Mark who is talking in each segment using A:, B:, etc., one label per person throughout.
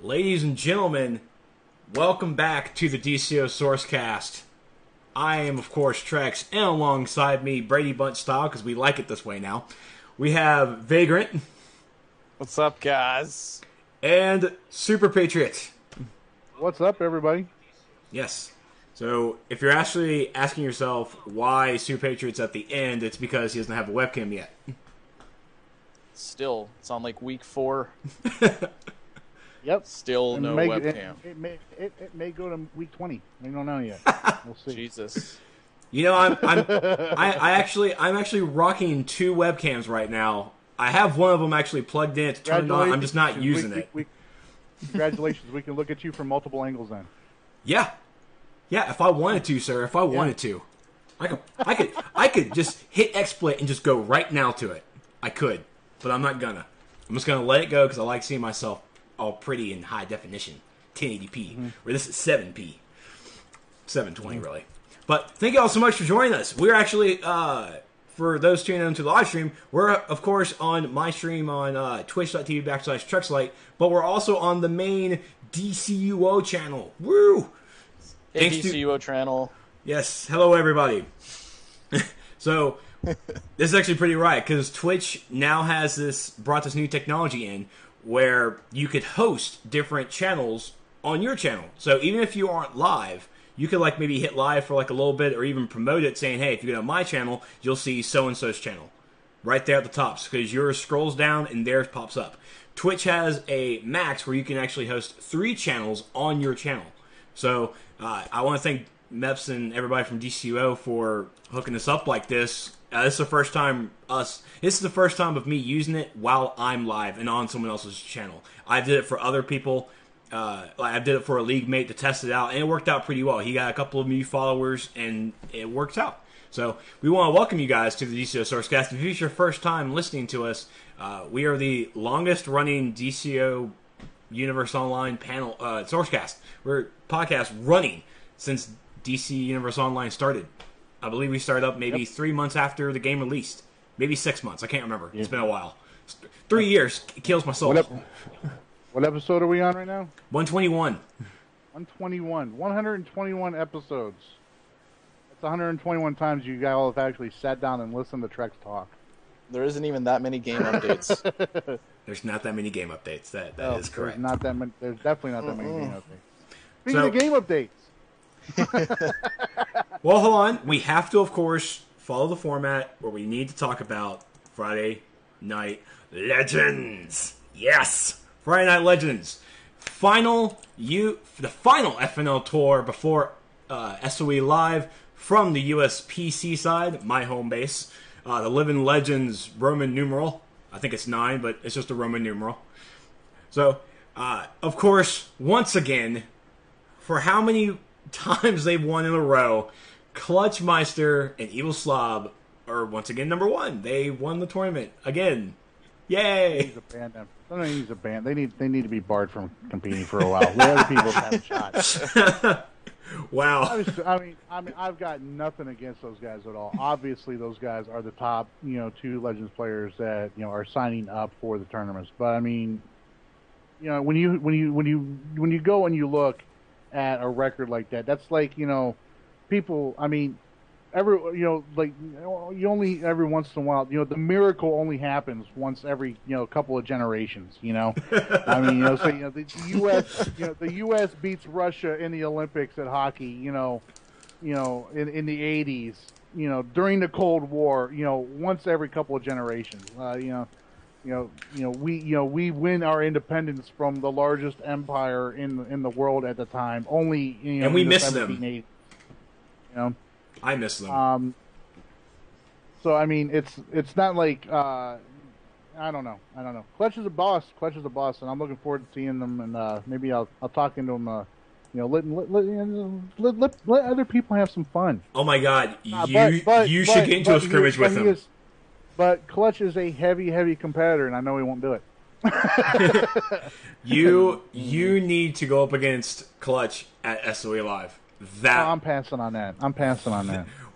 A: Ladies and gentlemen, welcome back to the DCUO SourceCast. I am, of course, Trex, and alongside me, Brady Bunch style, because we like it this way now, we have Vagrant.
B: What's up, guys?
A: And Super Patriot.
C: What's up, everybody?
A: Yes. So, if you're actually asking yourself why Super Patriot's at the end, it's because he doesn't have a webcam yet.
B: Still, it's on like week 4.
C: Yep.
B: Still no webcam.
C: It may go to week 20. We don't know yet. We'll see.
B: Jesus.
A: You know, I'm actually rocking 2 webcams right now. I have one of them actually plugged in. It's turned on. I'm just not using it.
C: Congratulations. We can look at you from multiple angles then.
A: Yeah. Yeah, if I wanted to, sir. If I wanted to. I could just hit XSplit and just go right now to it. I could. But I'm not gonna. I'm just gonna let it go because I like seeing myself all pretty in high definition. 1080p. Where this is 7p. 720, really. But thank you all so much for joining us. We're actually... for those tuning into the live stream, we're, of course, on my stream on twitch.tv/Trexlight, but we're also on the main DCUO channel. Woo!
B: Hey, DCUO channel.
A: Yes. Hello, everybody. So, this is actually pretty right, because Twitch now has brought this new technology in where you could host different channels on your channel. So, even if you aren't live, you could like maybe hit live for like a little bit or even promote it saying, hey, if you go to my channel, you'll see so-and-so's channel right there at the top because yours scrolls down and theirs pops up. Twitch has a max where you can actually host 3 channels on your channel. So I want to thank Meps and everybody from DCUO for hooking us up like this. This is the first time This is the first time of me using it while I'm live and on someone else's channel. I did it for other people. I did it for a league mate to test it out, and it worked out pretty well. He got a couple of new followers, and it worked out. So we want to welcome you guys to the DCUO SourceCast. If it's your first time listening to us, we are the longest-running DCUO Universe Online panel SourceCast. We're podcast running since DC Universe Online started. I believe we started up maybe 3 months after the game released. Maybe 6 months. I can't remember. Yeah. It's been a while. 3 years. It kills my soul.
C: What episode are we on right now?
A: 121.
C: 121. 121 episodes. That's 121 times you guys all have actually sat down and listened to Trex talk.
B: There isn't even that many game updates.
A: There's not that many game updates. That is correct.
C: There's definitely not that many game updates. Speaking of game updates.
A: Well, hold on. We have to, of course, follow the format where we need to talk about Friday Night Legends. Yes! Friday Night Legends. The final FNL tour before SOE Live from the US PC side, my home base. The Living Legends Roman numeral. I think it's 9, but it's just a Roman numeral. So, of course, once again, for how many times they've won in a row, Clutchmeister and Evil Slob are once again number 1. They won the tournament again. Yay!
C: They need a ban. They need to be barred from competing for a while. Let other people have a shot.
A: Wow.
C: I mean, I've got nothing against those guys at all. Obviously, those guys are the top, 2 Legends players that are signing up for the tournaments. But I mean, when you go and you look at a record like that, that's like people. I mean. You only every once in a while, the miracle only happens once every, couple of generations, I mean, the U.S. beats Russia in the Olympics at hockey, in the 80s, during the Cold War, once every couple of generations, we win our independence from the largest empire in the world at the time, only,
A: and we miss them. I miss them.
C: So I mean, it's not like I don't know. Clutch is a boss, and I'm looking forward to seeing them. And maybe I'll talk into them. Let other people have some fun.
A: Oh my God, you should get into a scrimmage with him.
C: But Clutch is a heavy competitor, and I know he won't do it.
A: You need to go up against Clutch at SOE Live.
C: I'm passing on that.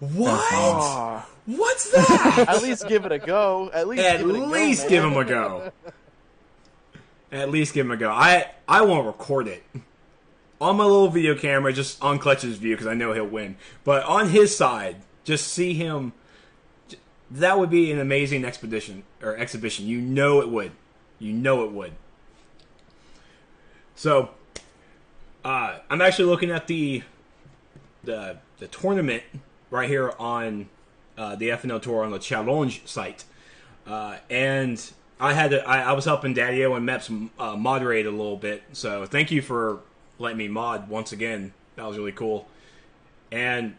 A: What? What's that?
B: At least give it a go. At least give him a go.
A: At least give him a go. I won't record it on my little video camera, just on Clutch's view, because I know he'll win. But on his side, just see him. That would be an amazing exhibition. You know it would. You know it would. So, I'm actually looking at the tournament right here on the FNL Tour on the Challenge site, and I was helping Daddy-O and Meps moderate a little bit. So thank you for letting me mod once again. That was really cool. And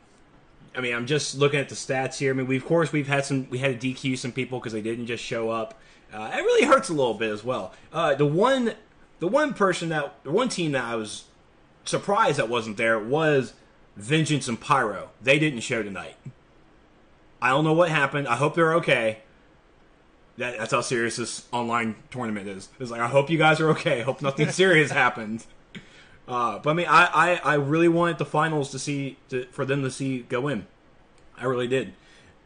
A: I mean, I'm just looking at the stats here. I mean, we had to DQ some people because they didn't just show up. It really hurts a little bit as well. The one team that I was surprised that wasn't there was Vengeance and Pyro. They didn't show tonight. I don't know what happened. I hope they're okay. That's how serious this online tournament is. It's like, I hope you guys are okay. I hope nothing serious happened. But I mean, I really wanted the finals for them to go in. I really did.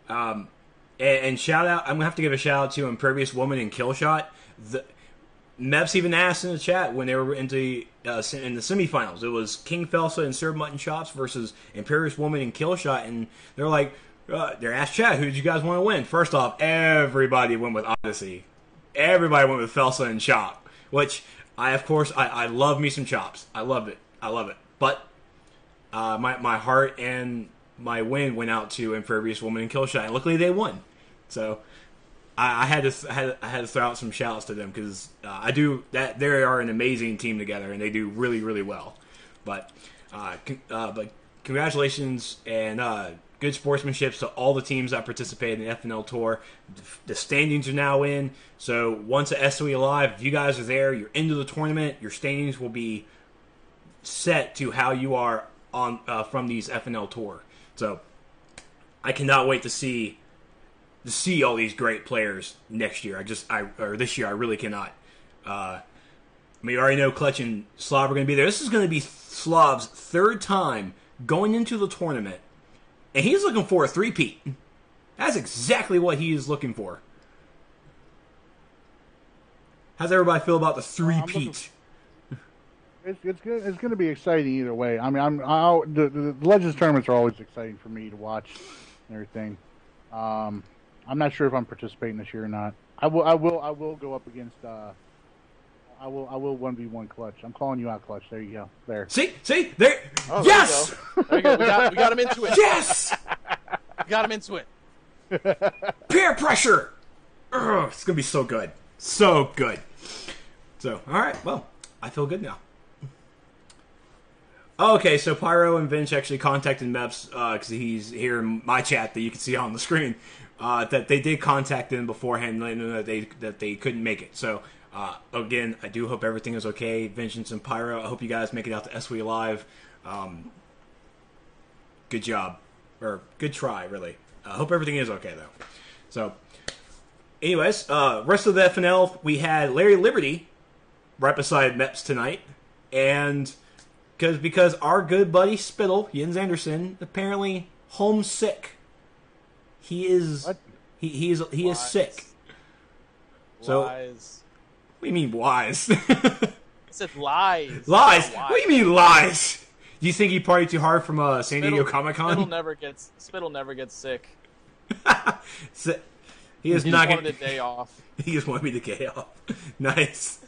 A: And shout out, I'm gonna have to give a shout out to Impervious Woman and Killshot. Meps even asked in the chat when they were in the semifinals. It was King Felsa and Serve Mutton Chops versus Imperious Woman and Killshot, and they're like, they're asked chat, who did you guys want to win? First off, everybody went with Odyssey. Everybody went with Felsa and Chop, which I love me some Chops. I love it. But my heart and my win went out to Impervious Woman and Killshot, and luckily they won. So I had to throw out some shouts to them because they are an amazing team together and they do really, really well. But congratulations and good sportsmanship to all the teams that participated in the FNL Tour. The standings are now in, so once the SOE Live, if you guys are there, you're into the tournament, your standings will be set to how you are on from these FNL Tour. So I cannot wait to see all these great players next year. Or this year, I really cannot. I mean, you already know Clutch and Slav are going to be there. This is going to be Slav's third time going into the tournament, and he's looking for a three-peat. That's exactly what he is looking for. How's everybody feel about the three-peat?
C: It's going to be exciting either way. I mean, the Legends tournaments are always exciting for me to watch and everything. I'm not sure if I'm participating this year or not. I will go up against. I will 1v1 Clutch. I'm calling you out, Clutch. There you go. There.
A: See there. Oh, yes.
B: There you go. We got him into it.
A: Yes.
B: We got him into it.
A: Peer pressure. Ugh, it's gonna be so good. So good. So all right. Well, I feel good now. Okay, so Pyro and Vince actually contacted Meps because he's here in my chat that you can see on the screen. That they did contact them beforehand, letting them know that they couldn't make it. So again, I do hope everything is okay. Vengeance and Pyro, I hope you guys make it out to SWE Live. Good job, or good try, really. I hope everything is okay though. So, anyways, rest of the FNL, we had Larry Liberty right beside Meps tonight, and because our good buddy Spittle, Jens Anderson, apparently homesick. He is
C: what?
A: He is sick. So
B: Lies.
A: What do you mean wise?
B: I said lies.
A: Lies? What do you mean lies? Do you think he partied too hard from San Diego Comic-Con?
B: Spittle never gets sick.
A: So, he is not
B: wanted a day off.
A: He just wanted me to get off. Nice.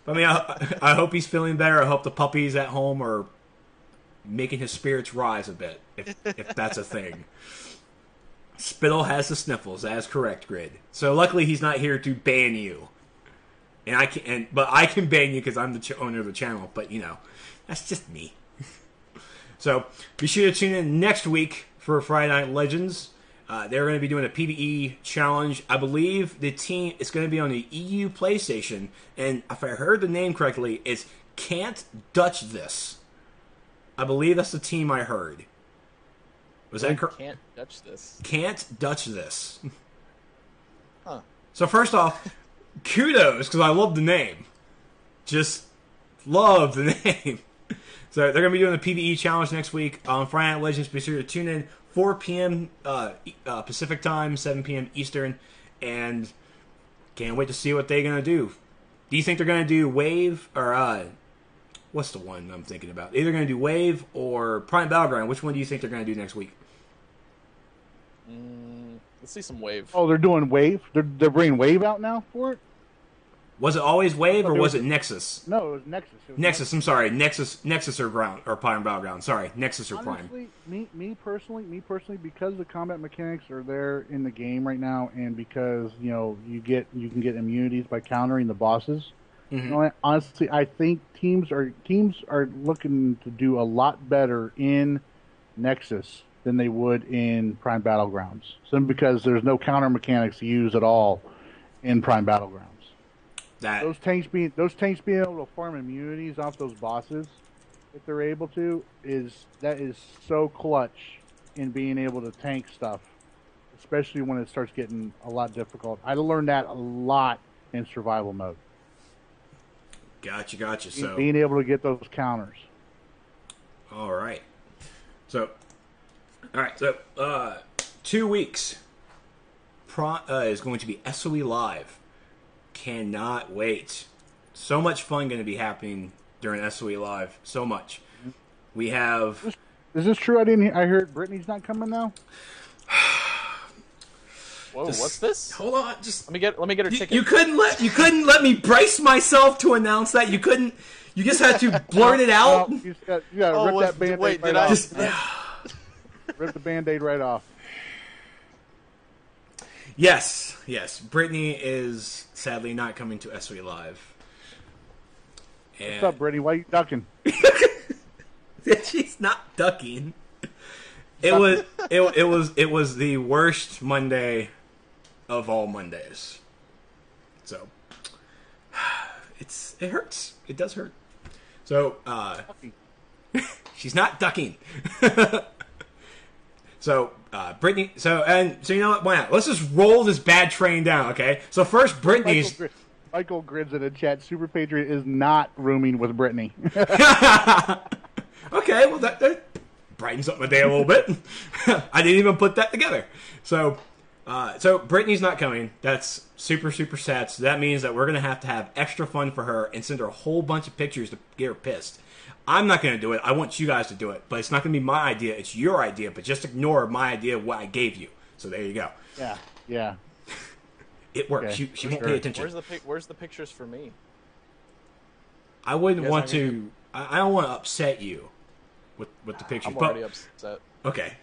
A: I mean, I hope he's feeling better. I hope the puppies at home are making his spirits rise a bit, if that's a thing. Spittle has the sniffles. That is correct, Grid. So luckily he's not here to ban you. But I can ban you because I'm the owner of the channel. But that's just me. So be sure to tune in next week for Friday Night Legends. They're going to be doing a PvE challenge. I believe the team is going to be on the EU PlayStation, and if I heard the name correctly, it's Can't Dutch This. I believe that's the team I heard. Was that correct?
B: Can't Dutch this.
A: Can't Dutch This.
B: Huh.
A: So first off, kudos, because I love the name. Just love the name. So they're going to be doing the PvE challenge next week on Friday Night Legends. Be sure to tune in 4 p.m. Pacific time, 7 p.m. Eastern, and can't wait to see what they're going to do. Do you think they're going to do Wave or what's the one I'm thinking about? Either going to do Wave or Prime Battleground. Which one do you think they're going to do next week?
B: Let's see some Wave.
C: Oh, they're doing Wave. They're bringing Wave out now for it.
A: Was it always Wave or was it Nexus?
C: No, it was Nexus.
A: Nexus. I'm sorry, Nexus or Ground or Prime Battleground. Sorry, Nexus or Prime.
C: Honestly, me personally, because the combat mechanics are there in the game right now, and because you can get immunities by countering the bosses. Mm-hmm. Honestly, I think teams are looking to do a lot better in Nexus than they would in Prime Battlegrounds. Simply because there's no counter mechanics to use at all in Prime Battlegrounds. Those tanks being able to farm immunities off those bosses, if they're able to, is so clutch in being able to tank stuff, especially when it starts getting a lot difficult. I learned that a lot in survival mode.
A: Gotcha. So
C: being able to get those counters.
A: All right. So 2 weeks is going to be SOE Live. Cannot wait. So much fun going to be happening during SOE Live. So much. We have.
C: Is this true? I heard Brittany's not coming now.
B: Whoa, what's this?
A: Hold on, just
B: let me get her ticket.
A: You couldn't let me brace myself to announce that. You couldn't. You just had to blurt it out.
C: You got to rip that Band-Aid right off. Rip the Band-Aid right off.
A: Yes. Brittany is sadly not coming to SOE Live. And
C: what's up, Brittany? Why are you ducking?
A: She's not ducking. It was the worst Monday of all Mondays. So it hurts. It does hurt. So she's not ducking. So Brittany. So you know what? Why not? Let's just roll this bad train down. Okay. So first, Brittany's.
C: Michael Grids in the chat. Super Patriot is not rooming with Brittany.
A: Okay. Well, that brightens up my day a little bit. I didn't even put that together. So Brittany's not coming. That's super, super sad. So that means that we're going to have extra fun for her and send her a whole bunch of pictures to get her pissed. I'm not going to do it. I want you guys to do it. But it's not going to be my idea. It's your idea. But just ignore my idea of what I gave you. So there you go.
C: Yeah.
A: It works. Okay. She won't pay attention.
B: Where's the pictures for me?
A: I wouldn't want to... I don't want to upset you with the pictures.
B: I'm already upset.
A: Okay.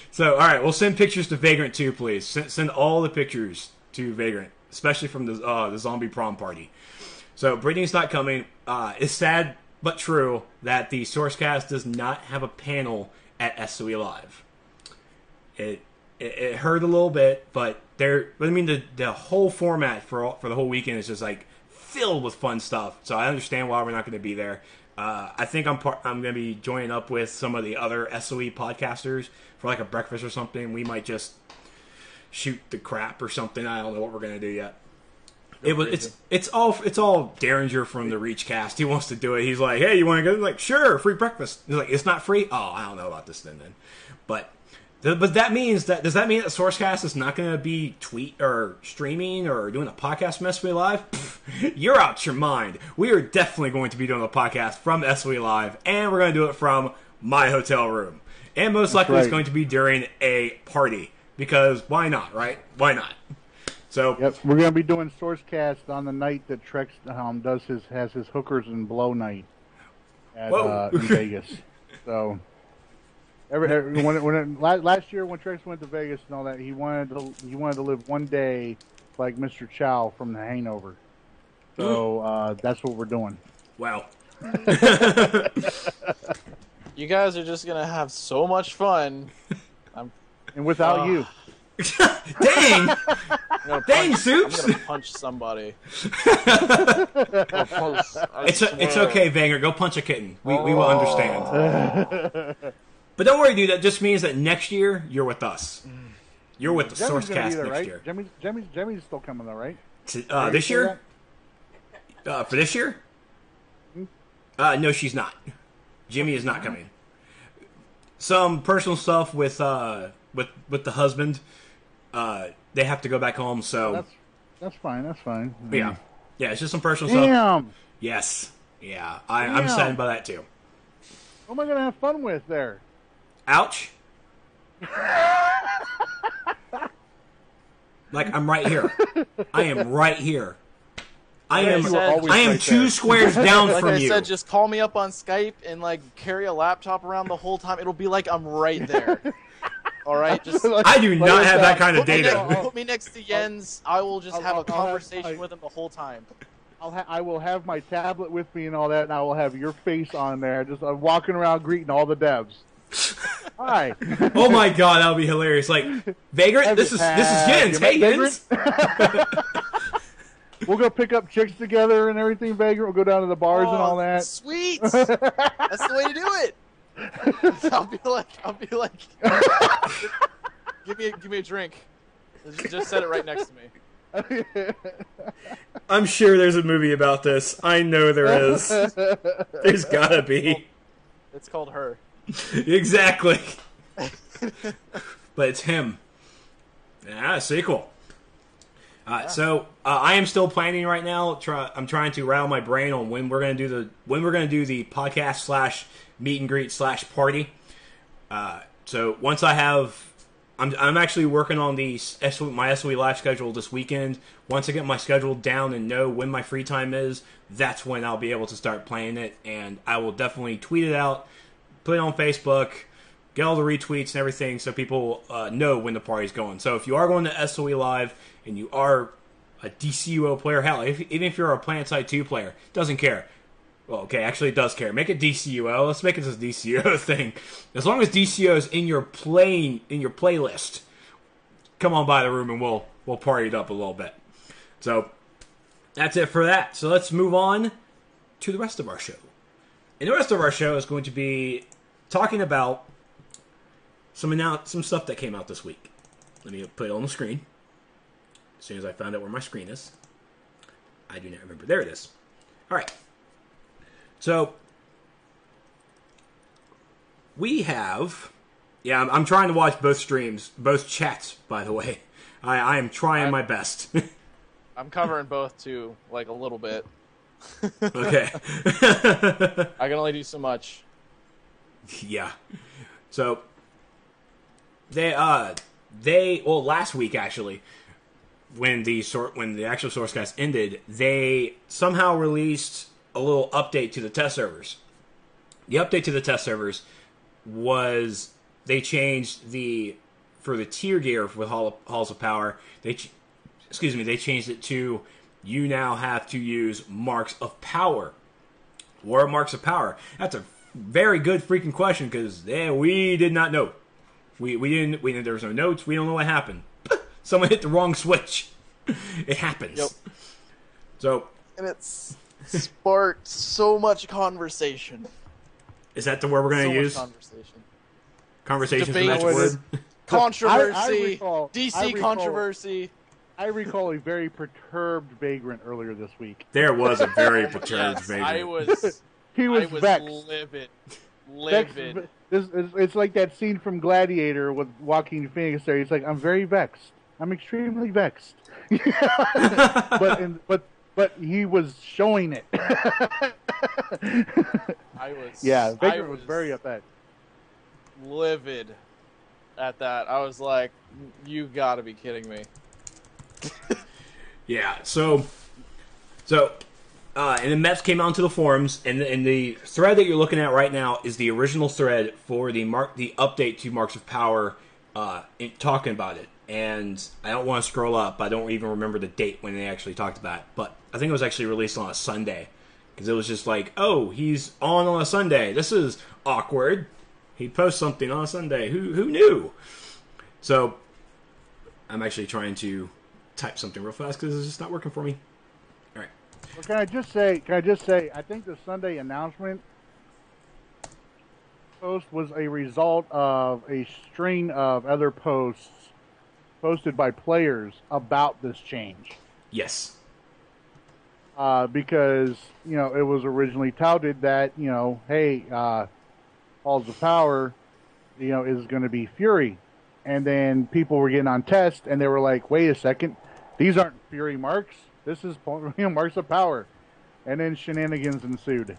A: So, all right, we'll send pictures to Vagrant too, please. Send all the pictures to Vagrant, especially from the zombie prom party. So, Brittany's not coming. It's sad but true that the SourceCast does not have a panel at SOE Live. It hurt a little bit, but the whole format for the whole weekend is just like filled with fun stuff. So I understand why we're not going to be there. I think I'm going to be joining up with some of the other SOE podcasters for like a breakfast or something. We might just shoot the crap or something. I don't know what we're going to do yet. It's all Derringer from the Reachcast. He wants to do it. He's like, hey, you want to go? Like, sure, free breakfast. He's like, it's not free. Oh, I don't know about this then. But does that mean that SourceCast is not going to be tweet or streaming or doing a podcast from SOE Live? Pfft, you're out your mind. We are definitely going to be doing a podcast from SOE Live, and we're going to do it from my hotel room. And most likely it's going to be during a party, because why not, right? Why not? So
C: yep, we're going to be doing SourceCast on the night that Trex has his hookers and blow night at in Vegas. So last year when Trex went to Vegas and all that, he wanted to live one day like Mr. Chow from The Hangover. So that's what we're doing.
A: Wow.
B: You guys are just gonna have so much fun.
C: And without you.
A: Dang! Dang, Soups!
B: I'm gonna punch somebody.
A: It's okay, Vanger. Go punch a kitten. We will understand. But don't worry, dude. That just means that next year you're with us. You're with the SourceCast next year.
C: Jimmy's still coming though, right?
A: This year? For this year? No, she's not. Jimmy is not coming. Some personal stuff with the husband. They have to go back home, so
C: That's fine. That's fine.
A: But yeah, it's just some personal stuff.
C: Damn.
A: Yes, yeah, I'm saddened by that too.
C: What am I gonna have fun with there?
A: Ouch. Like, I'm right here. I am right here. I am 2 squares down
B: like
A: from
B: I
A: you.
B: said, just call me up on Skype and like carry a laptop around the whole time. It'll be like I'm right there. All right, just
A: I do not have that kind of data.
B: Put me next to Jens. I will just have a conversation with him the whole time.
C: I will have my tablet with me and all that, and I will have your face on there. Just walking around greeting all the devs. Hi.
A: Oh my god, that would be hilarious. Like, Vagrant, this is Jens. Hey, Jens.
C: We'll go pick up chicks together and everything, Vagrant. We'll go down to the bars and all that.
B: Sweet. That's the way to do it. I'll be like, give me a drink. Just set it right next to me.
A: I'm sure there's a movie about this. I know there is. There's gotta be.
B: It's called Her.
A: Exactly. But it's him. Yeah, sequel. So I am still planning right now. I'm trying to rattle my brain on when we're going to do the podcast / meet and greet / party. So once I have, I'm actually working on my SOE live schedule this weekend. Once I get my schedule down and know when my free time is, that's when I'll be able to start playing it. And I will definitely tweet it out, put it on Facebook, get all the retweets and everything so people know when the party's going. So if you are going to SOE Live and you are a DCUO player, hell, even if you're a PlanetSide 2 player, doesn't care. Well, okay, actually it does care. Make it DCUO. Let's make it this DCUO thing. As long as DCUO is in your playlist, come on by the room and we'll party it up a little bit. So that's it for that. So let's move on to the rest of our show. And the rest of our show is going to be talking about some stuff that came out this week. Let me put it on the screen. As soon as I found out where my screen is. I do not remember. There it is. All right. So, we have... Yeah, I'm trying to watch both streams, both chats, by the way. I am trying my best.
B: I'm covering both, too, like a little bit.
A: Okay.
B: I can only do so much.
A: Yeah. So, last week, actually, when the actual SourceCast ended, they somehow released a little update to the test servers. The update to the test servers was they changed for the tier gear with Halls of Power. They changed it to you now have to use Marks of Power. What are Marks of Power? That's a very good freaking question because we did not know. We didn't. There was no notes. We don't know what happened. Someone hit the wrong switch. It happens.
B: Yep.
A: So.
B: And it's sparked so much conversation.
A: Is that the word we're going to use?
B: Conversation.
A: Conversation's the
B: Debate.
A: magic word.
B: Controversy.
C: I recall
B: controversy.
C: I recall a very perturbed Vagrant earlier this week.
A: There was a very perturbed Vagrant.
C: He was vexed.
B: Livid.
C: It's like that scene from Gladiator with Joaquin Phoenix there. He's like, I'm very vexed. I'm extremely vexed. But he was showing it. Vagrant was very upset.
B: Livid at that. I was like, you gotta be kidding me.
A: Yeah, so and the Mets came onto the forums, and the thread that you're looking at right now is the original thread for the update to Marks of Power, talking about it. And I don't want to scroll up. I don't even remember the date when they actually talked about it. But I think it was actually released on a Sunday. Because it was just like, oh, he's on a Sunday. This is awkward. He posts something on a Sunday. Who knew? So, I'm actually trying to type something real fast because it's just not working for me. All right.
C: Well, can I just say, I think the Sunday announcement post was a result of a string of other posts posted by players about this change.
A: Yes.
C: Because, it was originally touted that, hey, Halls of Power, is going to be Fury. And then people were getting on test, and they were like, wait a second, These aren't Fury marks. This is marks of power. And then shenanigans ensued.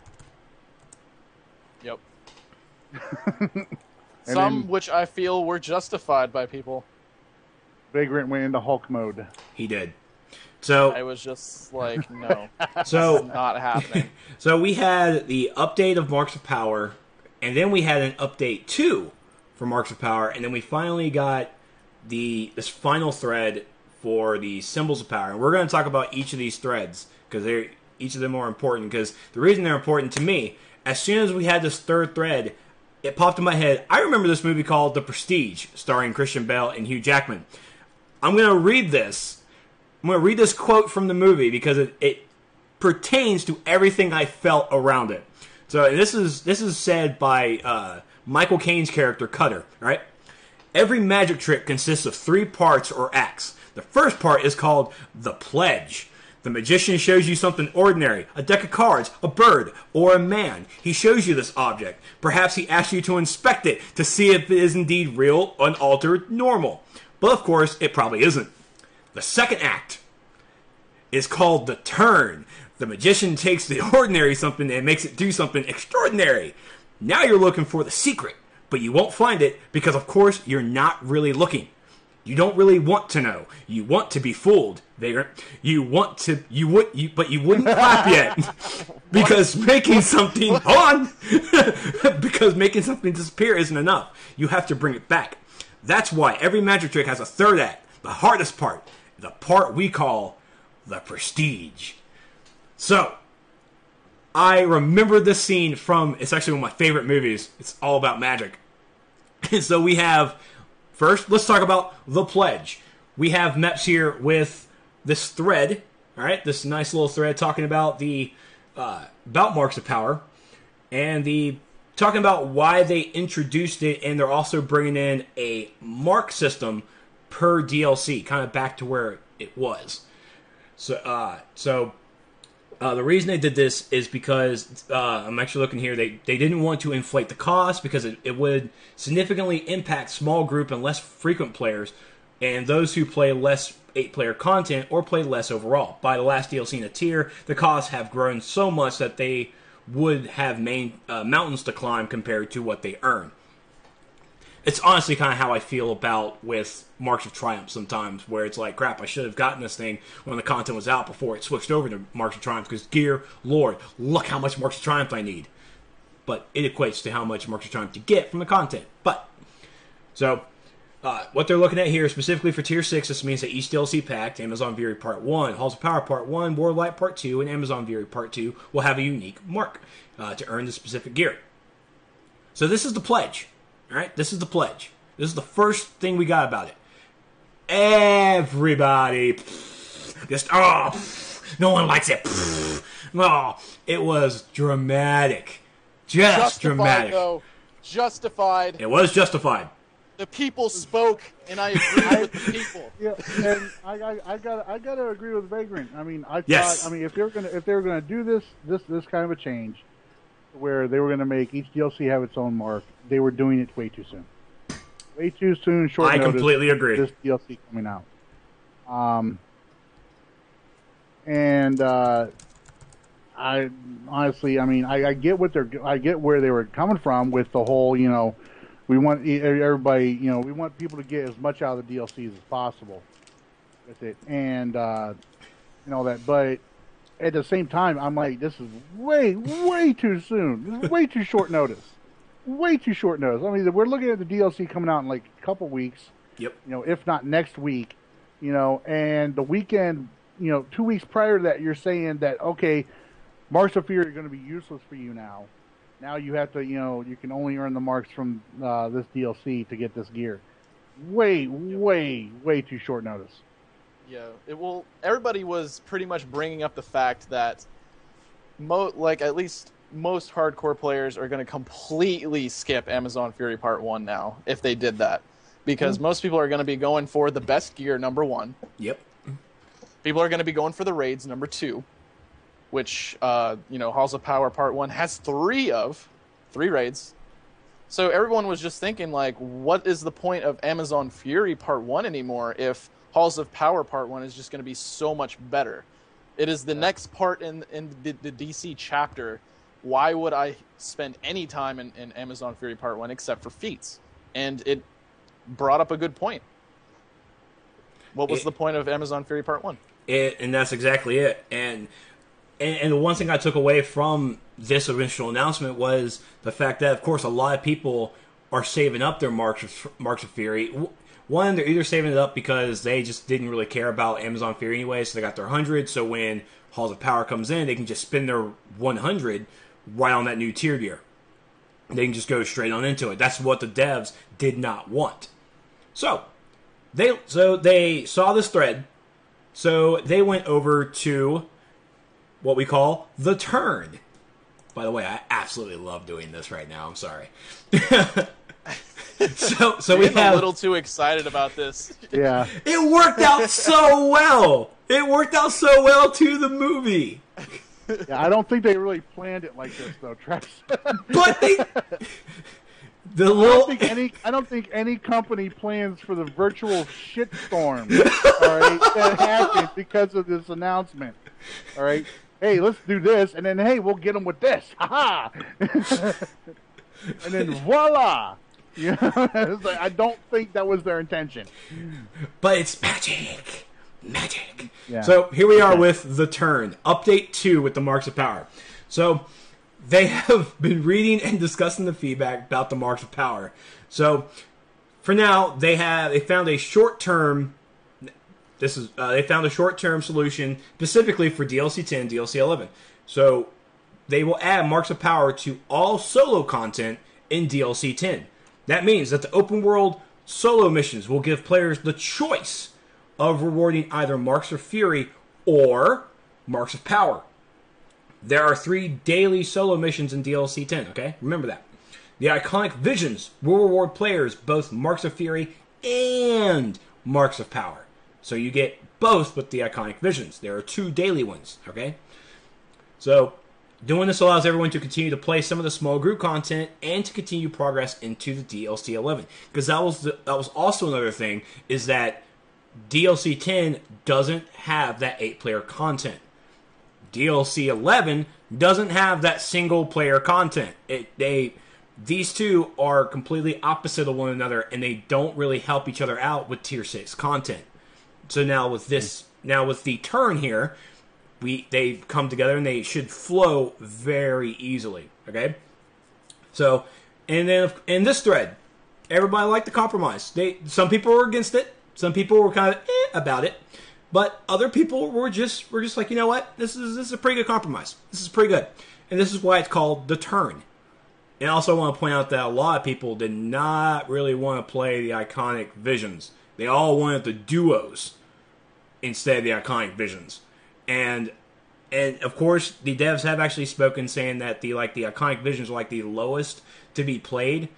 B: Yep.
C: Then
B: which I feel were justified by people.
C: Vagrant went into Hulk mode.
A: He did. So
B: I was just like, no,
A: so
B: it's not happening.
A: So we had the update of Marks of Power, and then we had an update 2 for Marks of Power, and then we finally got this final thread for the Symbols of Power. And we're going to talk about each of these threads, because each of them are important, because the reason they're important to me, as soon as we had this third thread, it popped in my head. I remember this movie called The Prestige, starring Christian Bale and Hugh Jackman. I'm going to read this. I'm going to read this quote from the movie because it pertains to everything I felt around it. So this is said by Michael Caine's character, Cutter, right? Every magic trick consists of 3 parts or acts. The first part is called the pledge. The magician shows you something ordinary, a deck of cards, a bird, or a man. He shows you this object. Perhaps he asks you to inspect it to see if it is indeed real, unaltered, normal. But of course, it probably isn't. The second act is called the turn. The magician takes the ordinary something and makes it do something extraordinary. Now you're looking for the secret, but you won't find it because, of course, you're not really looking. You don't really want to know. You want to be fooled, Vagrant. You wouldn't clap yet because making something because making something disappear isn't enough. You have to bring it back. That's why every magic trick has a third act, the hardest part, the part we call the prestige. So, I remember this scene from, it's actually one of my favorite movies. It's all about magic. And so we have, first, let's talk about the pledge. We have Meps here with this thread, all right, this nice little thread talking about about Marks of Power, and talking about why they introduced it, and they're also bringing in a mark system per DLC, kind of back to where it was. So, the reason they did this is because, I'm actually looking here, they didn't want to inflate the cost because it would significantly impact small group and less frequent players, and those who play less 8-player content or play less overall. By the last DLC in a tier, the costs have grown so much that they would have mountains to climb compared to what they earn. It's honestly kind of how I feel about with Marks of Triumph sometimes, where it's like, crap, I should have gotten this thing when the content was out before it switched over to Marks of Triumph, because gear, Lord, look how much Marks of Triumph I need. But it equates to how much Marks of Triumph you get from the content. What they're looking at here, specifically for Tier 6, this means that each DLC pack, Amazon Fury Part 1, Halls of Power Part 1, Warlight Part 2, and Amazon Fury Part 2 will have a unique mark to earn the specific gear. So this is the pledge. All right, this is the pledge. This is the first thing we got about it. Everybody, no one likes it. It was dramatic. Dramatic.
B: Though. Justified.
A: It was justified.
B: The people spoke, and I agree with the people.
C: Yeah, and I gotta agree with Vagrant. I mean,
A: Yes.
C: if they were gonna do this kind of a change, where they were gonna make each DLC have its own mark, they were doing it way too soon. Way too soon. Short
A: I
C: notice.
A: completely agree.
C: This DLC coming out. I honestly, I mean, I get I get where they were coming from with the whole, we want everybody, we want people to get as much out of the DLCs as possible with it, and all that. But at the same time, I'm like, this is way too soon. This is way too short notice. Way too short notice. I mean, we're looking at the DLC coming out in like a couple weeks.
A: Yep.
C: If not next week. And the weekend, 2 weeks prior to that, you're saying that, okay, Marks of Fury are going to be useless for you now. Now you have to, you can only earn the marks from this DLC to get this gear. Way too short notice.
B: Yeah, everybody was pretty much bringing up the fact that, at least most hardcore players are going to completely skip Amazon Fury Part 1 now, if they did that. Because most people are going to be going for the best gear, number 1.
A: Yep.
B: People are going to be going for the raids, number 2. Which, Halls of Power Part 1 has 3 raids. So everyone was just thinking, like, what is the point of Amazon Fury Part 1 anymore if Halls of Power Part 1 is just going to be so much better. It is the next part in the DC chapter. Why would I spend any time in Amazon Fury Part 1 except for feats? And it brought up a good point. What was the point of Amazon Fury Part 1?
A: And that's exactly it. And the one thing I took away from this initial announcement was the fact that, of course, a lot of people are saving up their Marks of Fury. One, they're either saving it up because they just didn't really care about Amazon Fury anyway, so they got their 100. So when Halls of Power comes in, they can just spend their 100 right on that new tier gear. They can just go straight on into it. That's what the devs did not want. So they saw this thread. So they went over to what we call the turn. By the way, I absolutely love doing this right now. I'm sorry. So we have
B: a little too excited about this.
C: Yeah.
A: It worked out so well. It worked out so well to the movie.
C: Yeah, I don't think they really planned it like this, though, Travis.
A: But
C: I don't think any company plans for the virtual shitstorm, all right, that happened because of this announcement. All right, hey, let's do this, and then hey, we'll get them with this, ha and then voila. You know, it's like, I don't think that was their intention.
A: But it's magic. Magic.
C: Yeah.
A: So here we are with the turn. Update 2 with the Marks of Power. So they have been reading and discussing the feedback about the Marks of Power. So for now, they found a short-term solution specifically for DLC 10 and DLC 11. So they will add Marks of Power to all solo content in DLC 10. That means that the open world solo missions will give players the choice of rewarding either Marks of Fury or Marks of Power. There are 3 daily solo missions in DLC 10, okay? Remember that. The Iconic Visions will reward players both Marks of Fury and Marks of Power. So you get both with the Iconic Visions. There are 2 daily ones, okay? So doing this allows everyone to continue to play some of the small group content and to continue progress into the DLC 11. Because that was also another thing, is that DLC 10 doesn't have that 8-player content. DLC 11 doesn't have that single-player content. These two are completely opposite of one another, and they don't really help each other out with Tier 6 content. So now with the turn here, they've come together and they should flow very easily. Okay, so and then in this thread, everybody liked the compromise. Some people were against it, some people were kind of about it, but other people were just like, you know what, this is a pretty good compromise. This is pretty good, and this is why it's called the turn. And also, I want to point out that a lot of people did not really want to play the Iconic Visions. They all wanted the duos instead of the Iconic Visions. And of course, the devs have actually spoken saying that the Iconic Visions are like the lowest to be played.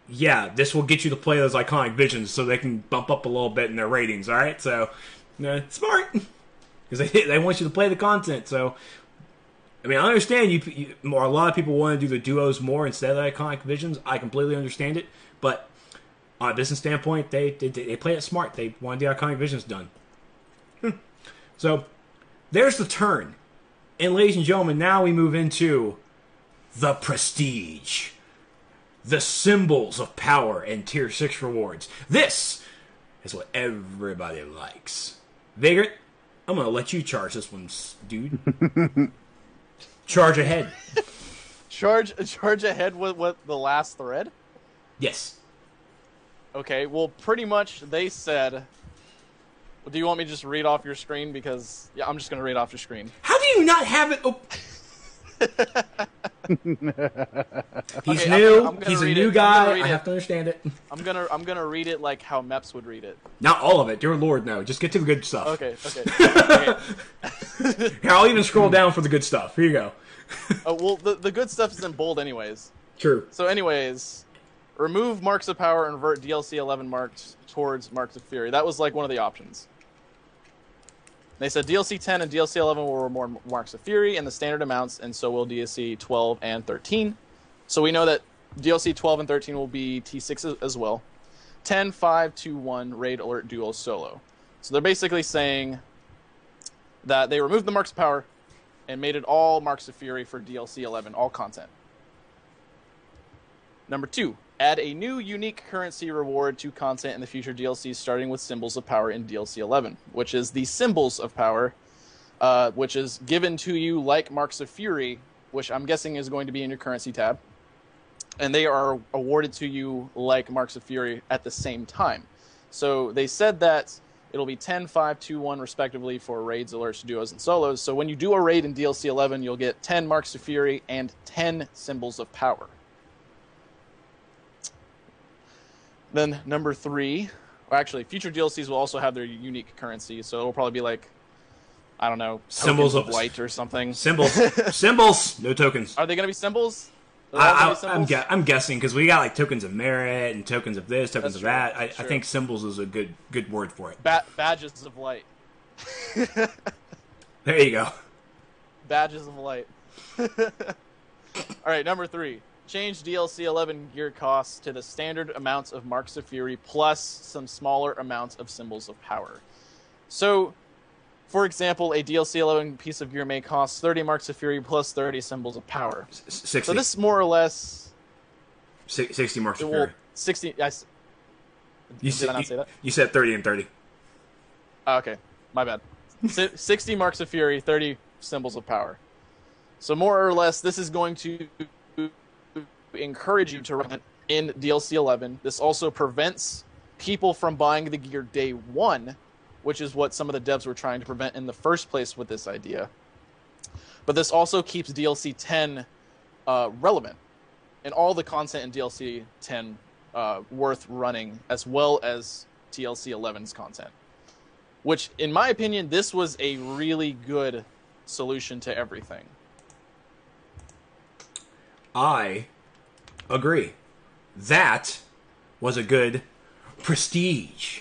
A: Yeah, this will get you to play those Iconic Visions so they can bump up a little bit in their ratings, alright? So, smart. Because they want you to play the content. So, I mean, I understand a lot of people want to do the duos more instead of the Iconic Visions. I completely understand it. But on a business standpoint, they play it smart. They wanted the Iconic Visions done. So, there's the turn. And ladies and gentlemen, now we move into the prestige. The symbols of power and Tier 6 rewards. This is what everybody likes. Vagrant, I'm going to let you charge this one, dude. Charge ahead.
B: Charge ahead with what, the last thread?
A: Yes. Okay,
B: well, pretty much they said... Do you want me to just read off your screen? Because, yeah, I'm just going to read off your screen.
A: How do you not have it? He's new. He's a new guy. I have to understand it.
B: I'm gonna read it like how Meps would read it.
A: Not all of it. Dear Lord, no. Just get to the good stuff.
B: Okay.
A: Here, I'll even scroll down for the good stuff. Here you go.
B: Well, the good stuff is in bold anyways.
A: True.
B: So anyways, remove Marks of Power and revert DLC 11 marks towards Marks of Fury. That was like one of the options. They said DLC 10 and DLC 11 will reward Marks of Fury in the standard amounts, and so will DLC 12 and 13. So we know that DLC 12 and 13 will be T6 as well. 10, 5, 2, 1 raid alert duo solo. So they're basically saying that they removed the Marks of Power and made it all Marks of Fury for DLC 11, all content. Number 2, add a new unique currency reward to content in the future DLCs, starting with Symbols of Power in DLC 11, which is the Symbols of Power, which is given to you like Marks of Fury, which I'm guessing is going to be in your currency tab. And they are awarded to you like Marks of Fury at the same time. So they said that it'll be 10, 5, 2, 1 respectively for raids, alerts, duos, and solos. So when you do a raid in DLC 11, you'll get 10 Marks of Fury and 10 Symbols of Power. Then number 3, well, actually, future DLCs will also have their unique currency. So it'll probably be like, I don't know,
A: symbols
B: of light or something.
A: Symbols. Symbols, no tokens.
B: Are they going to be symbols?
A: I'm guessing because we got like tokens of merit and tokens of this, tokens of that. I think symbols is a good word for it.
B: Badges of light.
A: There you go.
B: Badges of light. All right, number 3. Change DLC 11 gear costs to the standard amounts of Marks of Fury plus some smaller amounts of Symbols of Power. So, for example, a DLC 11 piece of gear may cost 30 Marks of Fury plus 30 Symbols of Power.
A: 60.
B: So this more or less...
A: 60 Marks of Fury.
B: 60... Did I not say that?
A: You said 30 and 30.
B: Oh, okay, my bad. 60 Marks of Fury, 30 Symbols of Power. So more or less, this is going to encourage you to run in DLC 11. This also prevents people from buying the gear day 1, which is what some of the devs were trying to prevent in the first place with this idea. But this also keeps DLC 10 relevant, and all the content in DLC 10 worth running, as well as DLC 11's content. Which, in my opinion, this was a really good solution to everything.
A: I agree. That was a good prestige.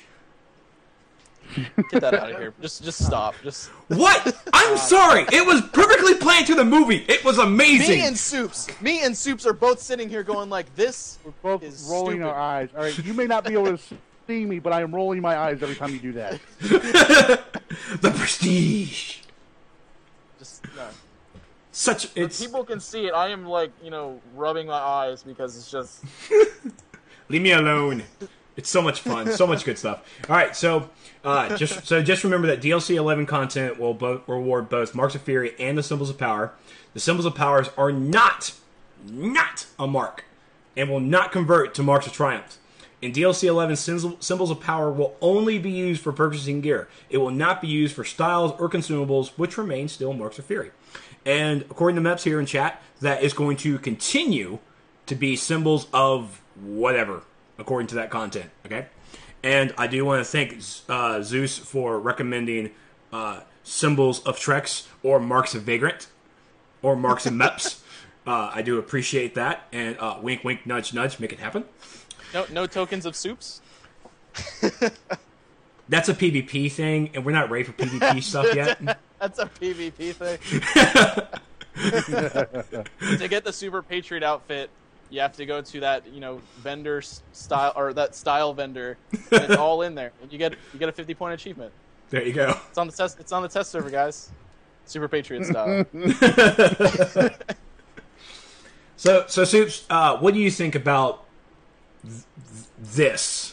B: Get that out of here. Just stop. Just
A: what? I'm sorry. It was perfectly planned to the movie. It was amazing.
B: Me and Soups are both sitting here going like, this
C: We're both
B: is
C: rolling
B: stupid.
C: our eyes. All right, you may not be able to see me, but I am rolling my eyes every time you do that.
A: The prestige.
B: Just no.
A: People
B: can see it. I am like, rubbing my eyes because it's just...
A: Leave me alone. It's so much fun. So much good stuff. All right, so just remember that DLC 11 content will reward both Marks of Fury and the Symbols of Power. The Symbols of Powers are not a mark and will not convert to Marks of Triumph. In DLC 11, Symbols of Power will only be used for purchasing gear. It will not be used for styles or consumables, which remain still Marks of Fury. And according to Meps here in chat, that is going to continue to be symbols of whatever, according to that content. Okay, and I do want to thank Zeus for recommending Symbols of Trex or Marks of Vagrant or Marks of Meps. I do appreciate that. And wink, wink, nudge, nudge, make it happen.
B: No tokens of Soups?
A: That's a PvP thing, and we're not ready for PvP stuff yet.
B: That's a PvP thing. To get the Super Patriot outfit, you have to go to that, vendor style, or that style vendor. And it's all in there, and you get a 50-point achievement.
A: There you go.
B: It's on the test. It's on the test server, guys. Super Patriot style.
A: So Soups, what do you think about this?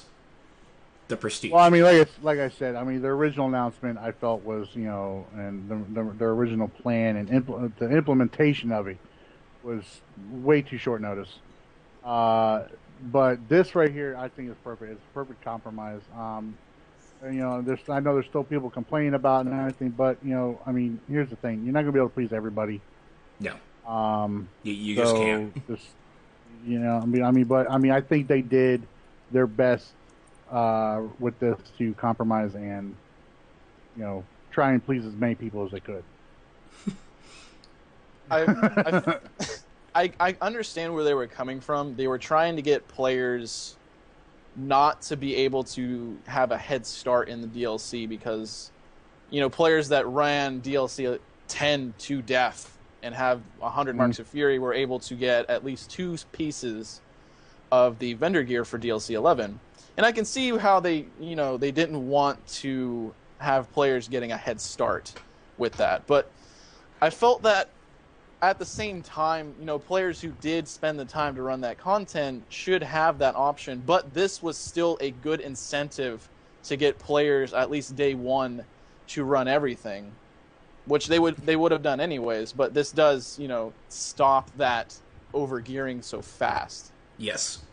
A: The prestige.
C: Well, I mean, like I said, I mean, the original announcement I felt was, and the original plan and the implementation of it was way too short notice. But this right here, I think is perfect. It's a perfect compromise. And, I know there's still people complaining about it and everything, but I mean, here's the thing: you're not gonna be able to please everybody.
A: No. You
C: so
A: just can't.
C: I think they did their best with this to compromise and try and please as many people as they could.
B: I understand where they were coming from. They were trying to get players not to be able to have a head start in the DLC because players that ran DLC 10 to death and have 100 Marks of Fury were able to get at least 2 pieces of the vendor gear for DLC 11. And I can see how they didn't want to have players getting a head start with that. But I felt that at the same time, players who did spend the time to run that content should have that option. But this was still a good incentive to get players, at least day one, to run everything, which they would have done anyways. But this does, stop that overgearing so fast.
A: Yes,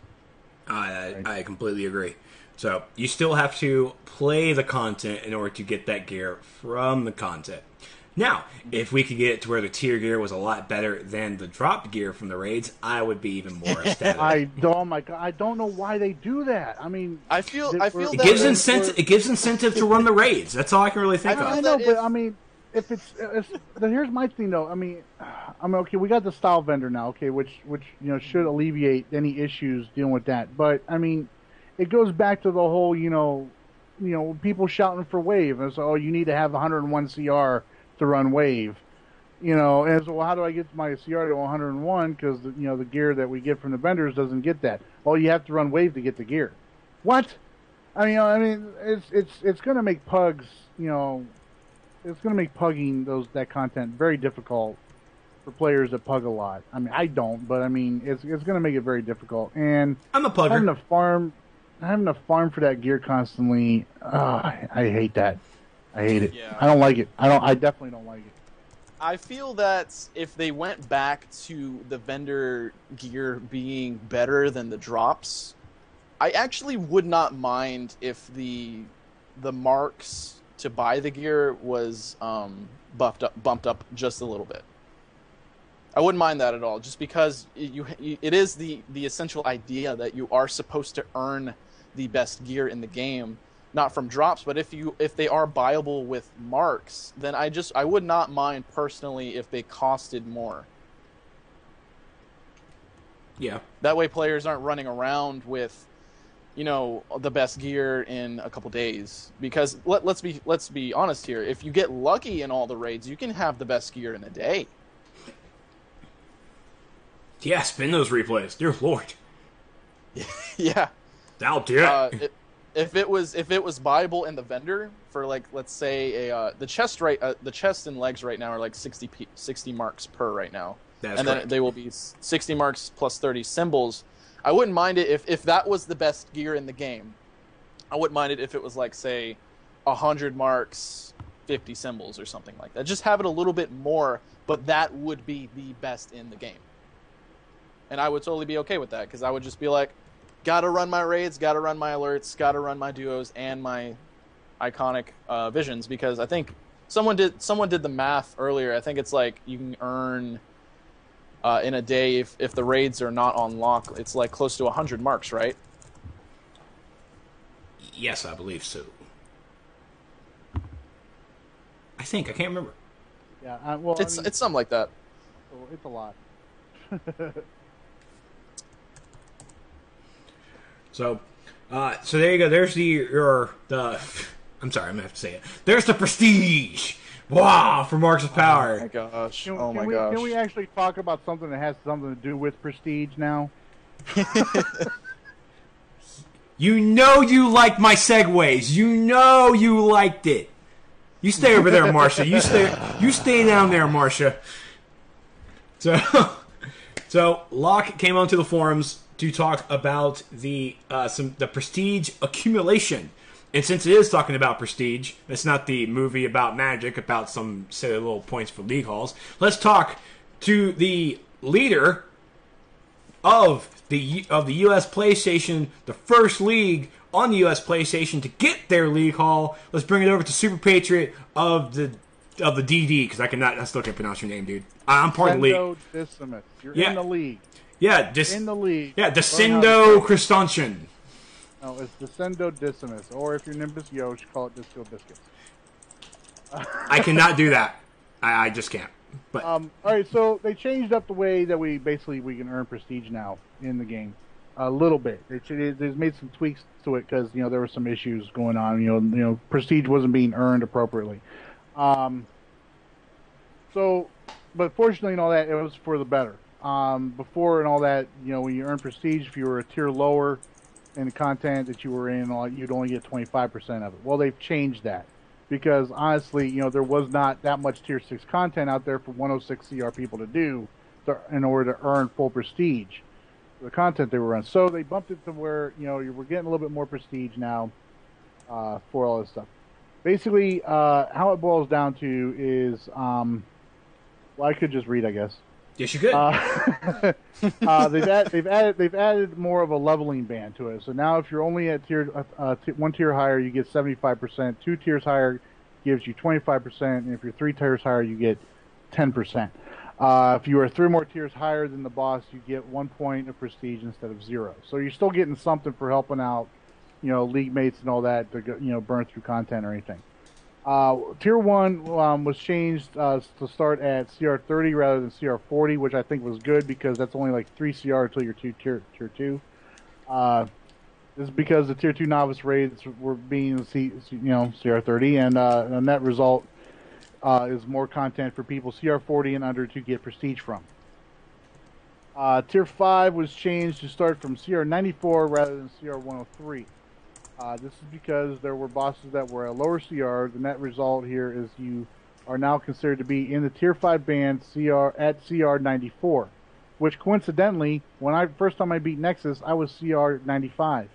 A: I completely agree. So you still have to play the content in order to get that gear from the content. Now, if we could get it to where the tier gear was a lot better than the dropped gear from the raids, I would be even more ecstatic.
C: Oh my god! I don't know why they do that. I mean,
B: I feel
A: it gives incentive. It gives incentive to run the raids. That's all I can really think of.
C: I know, but I mean, if it's here's my thing though. I mean, okay. We got the style vendor now, okay, which should alleviate any issues dealing with that. But I mean, it goes back to the whole people shouting for wave, and so you need to have 101 CR to run wave, and so how do I get my CR to 101? Because the gear that we get from the vendors doesn't get that. Well, you have to run wave to get the gear. What? I mean, it's going to make pugs, it's going to make pugging that content very difficult for players that pug a lot. I mean, I don't, but I mean, it's going to make it very difficult. And
A: I'm a pugger.
C: Having to farm for that gear constantly, I hate that. I hate it.
B: Yeah.
C: I don't like it. I definitely don't like it.
B: I feel that if they went back to the vendor gear being better than the drops, I actually would not mind if the marks to buy the gear was bumped up just a little bit. I wouldn't mind that at all, just because it is the essential idea that you are supposed to earn the best gear in the game. Not from drops, but if they are buyable with marks, then I would not mind personally if they costed more.
A: Yeah.
B: That way players aren't running around with, the best gear in a couple days. Because let's be honest here. If you get lucky in all the raids, you can have the best gear in a day.
A: Yeah, spin those replays, dear Lord.
B: Yeah.
A: I'll do it.
B: If it was buyable in the vendor for, like, let's say the chest and legs right now are like 60 marks per right now.
A: That's
B: and
A: correct.
B: Then they will be 60 marks plus 30 symbols. I wouldn't mind it if that was the best gear in the game. I wouldn't mind it if it was like, say, 100 marks, 50 symbols or something like that. Just have it a little bit more, but that would be the best in the game. And I would totally be okay with that, because I would just be like, gotta run my raids, gotta run my alerts, gotta run my duos and my iconic visions, because I think someone did the math earlier. I think it's like you can earn in a day if the raids are not on lock, it's like close to 100 marks, right?
A: Yes, I believe so. I can't remember.
C: Yeah,
B: it's something like that.
C: It's a lot.
A: So there you go. There's I'm sorry, I'm gonna have to say it. There's the prestige. Wow, for Marks of Power.
B: Oh my gosh.
C: Can we actually talk about something that has something to do with prestige now?
A: You like my segues. You liked it. You stay over there, Marcia. You stay down there, Marcia. So Locke came onto the forums to talk about the prestige accumulation. And since it is talking about prestige, it's not the movie about magic, about some silly little points for league halls. Let's talk to the leader of the US PlayStation, the first league on the US PlayStation to get their league hall. Let's bring it over to Super Patriot of the DD, because I still can't pronounce your name, dude. I'm part of the league.
C: Decimus. You're in the league.
A: Yeah,
C: in the league.
A: Yeah, Descendo Christantian.
C: No, it's Descendo Decimus, or if you're Nimbus Yosh, call it Disco Biscuits.
A: I cannot do that. I just can't. But
C: all right, so they changed up the way that we can earn prestige now in the game a little bit. They've made some tweaks to it because there were some issues going on. Prestige wasn't being earned appropriately. But fortunately, and all that, it was for the better. Before and all that, when you earn prestige, if you were a tier lower, in the content that you were in, you'd only get 25% of it. Well, they've changed that because honestly, there was not that much Tier 6 content out there for 106 CR people to do in order to earn full prestige. The content they were on. So they bumped it to where, you were getting a little bit more prestige now for all this stuff. Basically, how it boils down to is, well, I could just read, I guess.
A: Yes, you could.
C: They've added more of a leveling band to it. So now if you're only at one tier higher, you get 75%. 2 tiers higher gives you 25%. And if you're 3 tiers higher, you get 10%. If you are 3 more tiers higher than the boss, you get 1 point of prestige instead of 0. So you're still getting something for helping out, league mates and all that to burn through content or anything. Tier 1 was changed to start at CR 30 rather than CR 40, which I think was good because that's only like 3 CR until you're tier 2. This is because the tier 2 novice raids were being CR 30, and the net result is more content for people CR 40 and under to get prestige from. Tier 5 was changed to start from CR 94 rather than CR 103. This is because there were bosses that were a lower CR. The net result here is you are now considered to be in the Tier 5 band at CR 94, which coincidentally, when first time I beat Nexus, I was CR 95.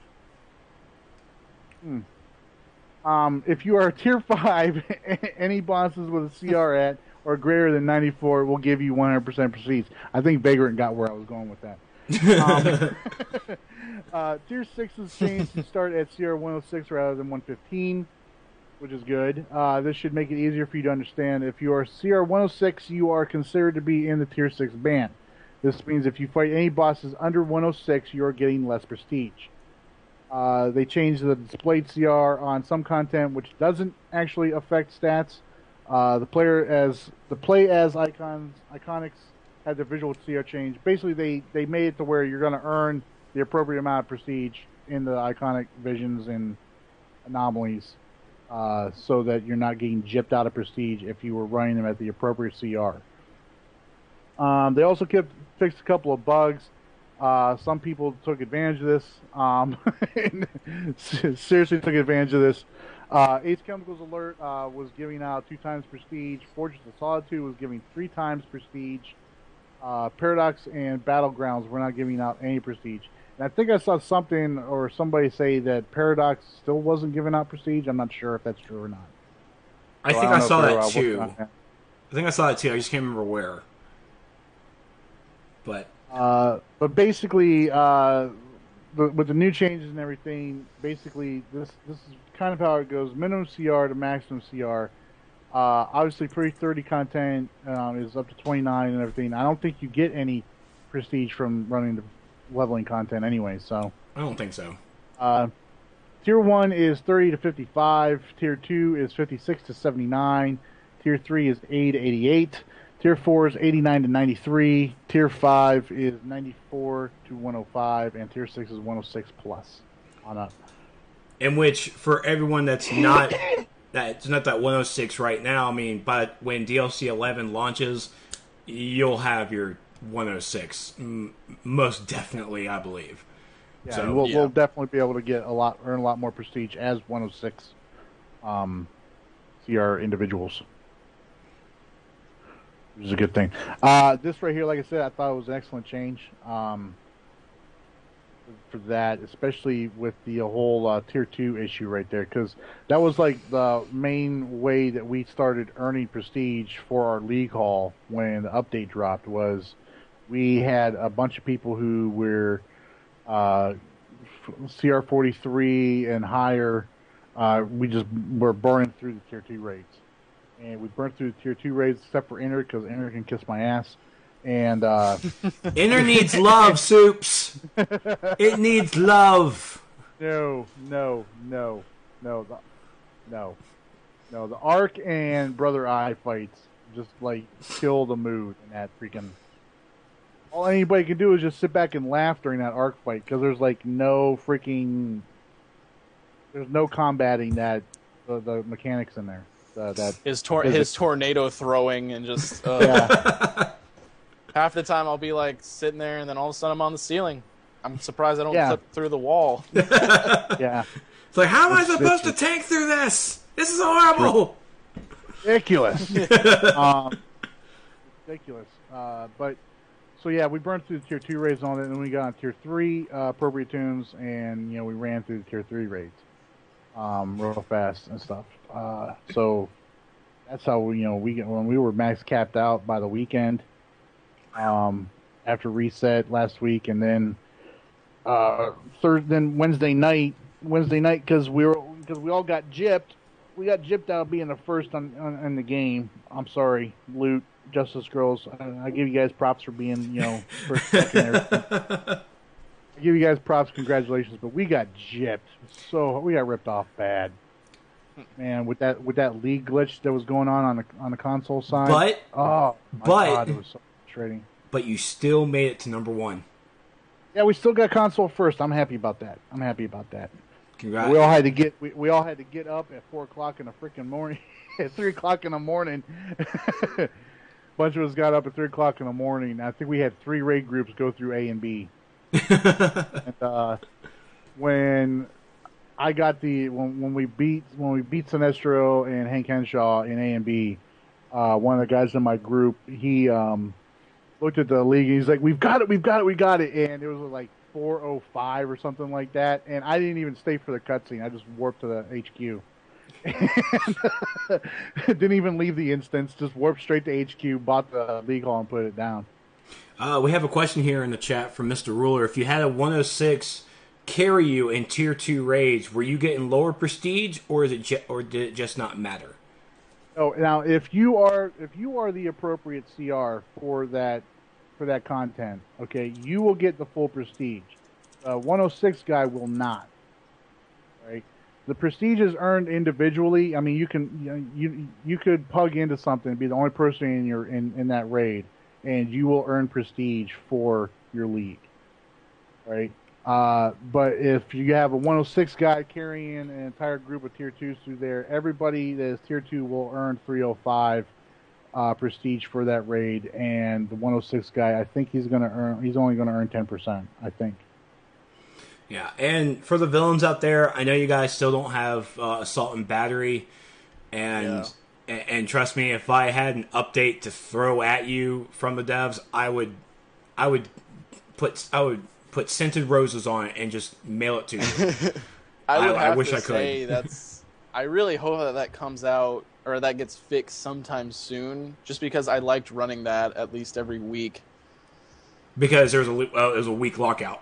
C: If you are Tier 5, any bosses with a CR at or greater than 94 will give you 100% prestige. I think Vagrant got where I was going with that. Tier 6 is changed to start at CR 106 rather than 115, which is good. This should make it easier for you to understand. If you are CR 106, you are considered to be in the Tier 6 band. This means if you fight any bosses under 106, you are getting less prestige. They changed the displayed CR on some content, which doesn't actually affect stats. The play as iconics had the visual CR change. Basically, they made it to where you're going to earn the appropriate amount of prestige in the iconic visions and anomalies, so that you're not getting gypped out of prestige if you were running them at the appropriate CR. They also fixed a couple of bugs. Some people took advantage of this. Seriously took advantage of this. Ace Chemicals Alert was giving out 2 times prestige. Fortress of Solitude was giving 3 times prestige. Paradox and Battlegrounds were not giving out any prestige. And I think I saw something or somebody say that Paradox still wasn't giving out prestige. I'm not sure if that's true or not.
A: I think I saw that too. I think I saw that too. I just can't remember where. But
C: basically, with the new changes and everything, basically this is kind of how it goes: minimum CR to maximum CR. Obviously, pre-30 content is up to 29 and everything. I don't think you get any prestige from running the leveling content anyway. So
A: I don't think so.
C: Tier 1 is 30 to 55. Tier 2 is 56 to 79. Tier 3 is 80 to 88. Tier 4 is 89 to 93. Tier 5 is 94 to 105. And Tier 6 is 106 plus on up.
A: In which, for everyone that's not that 106 right now, I mean, but when DLC 11 launches, you'll have your 106. Most definitely, I believe.
C: Yeah, so we'll definitely be able to earn a lot more prestige as 106 CR individuals, which is a good thing. This right here, like I said, I thought it was an excellent change for that, especially with the whole Tier 2 issue right there, because that was like the main way that we started earning prestige for our league hall when the update dropped. Was we had a bunch of people who were CR 43 and higher. We just were burning through the Tier 2 raids. And we burnt through the Tier 2 raids except for Inner, because Inner can kiss my ass. And
A: Inner needs love, Soups. It needs love.
C: No. The Arc and Brother Eye fights just like kill the mood in that freaking. All anybody can do is just sit back and laugh during that Arc fight, because there's like no freaking. There's no combating that the mechanics in there.
B: His tornado throwing and just
C: yeah.
B: half the time I'll be like sitting there and then all of a sudden I'm on the ceiling. I'm surprised I don't
C: Yeah.
B: clip through the wall.
C: Yeah.
A: It's like, how am I supposed to tank through this? This is horrible.
C: Ridiculous. Ridiculous. But so yeah, we burned through the tier 2 raids on it, and then we got on tier 3 appropriate tunes, and we ran through the tier 3 raids real fast and stuff. So that's how when we were max capped out by the weekend after reset last week, and then Wednesday night because we all got gypped. We got gypped out being the first on the game. I'm sorry, Loot, Justice Girls. I give you guys props for being, first, second, everything. I give you guys props, congratulations. But we got gypped, so we got ripped off bad, man. With that league glitch that was going on the console side. God, it was so frustrating.
A: But you still made it to number 1.
C: Yeah, we still got console first. I'm happy about that.
A: Congrats.
C: We all had to get up at 4:00 in the freaking morning, at 3:00 in the morning. A bunch of us got up at 3:00 in the morning. I think we had 3 raid groups go through A and B. And when I got when we beat Sinestro and Hank Henshaw in A and B, one of the guys in my group, he looked at the league and he's like, "We got it," and it was like 4:05 or something like that, and I didn't even stay for the cutscene. I just warped to the HQ. And didn't even leave the instance, just warped straight to HQ, bought the league hall, and put it down.
A: We have a question here in the chat from Mr. Ruler. If you had a 106 carry you in tier 2 raids, were you getting lower prestige, or did it just not matter?
C: Oh, now if you are the appropriate CR for that content, okay, you will get the full prestige. 106 guy will not. Right? The prestige is earned individually. I mean, you could pug into something and be the only person in that raid, and you will earn prestige for your league. Right? But if you have a 106 guy carrying an entire group of tier 2s through there, everybody that is tier 2 will earn 305 prestige for that raid, and the 106 guy, I think he's only going to earn 10%, I think.
A: Yeah, and for the villains out there, I know you guys still don't have Assault and Battery, and trust me, if I had an update to throw at you from the devs, I would put scented roses on it and just mail it to you.
B: I
A: wish I could.
B: Say I really hope that comes out, or that gets fixed sometime soon, just because I liked running that at least every week.
A: Because there was a week lockout.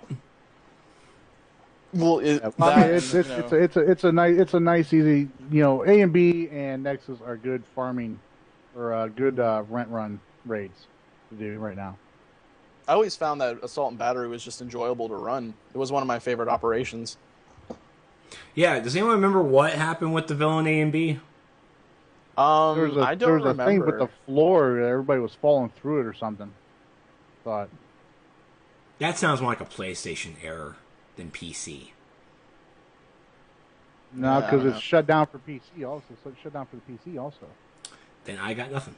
B: Well,
C: it's a nice easy, A and B and Nexus are good farming or good rent run raids to do right now.
B: I always found that Assault and Battery was just enjoyable to run. It was one of my favorite operations.
A: Yeah, does anyone remember what happened with the villain A and B?
B: I don't remember.
C: There was a thing with the floor. Everybody was falling through it or something. Thought.
A: That sounds more like a PlayStation error than PC.
C: No, because it's shut down for PC also. So it's shut down for the PC also.
A: Then I got nothing.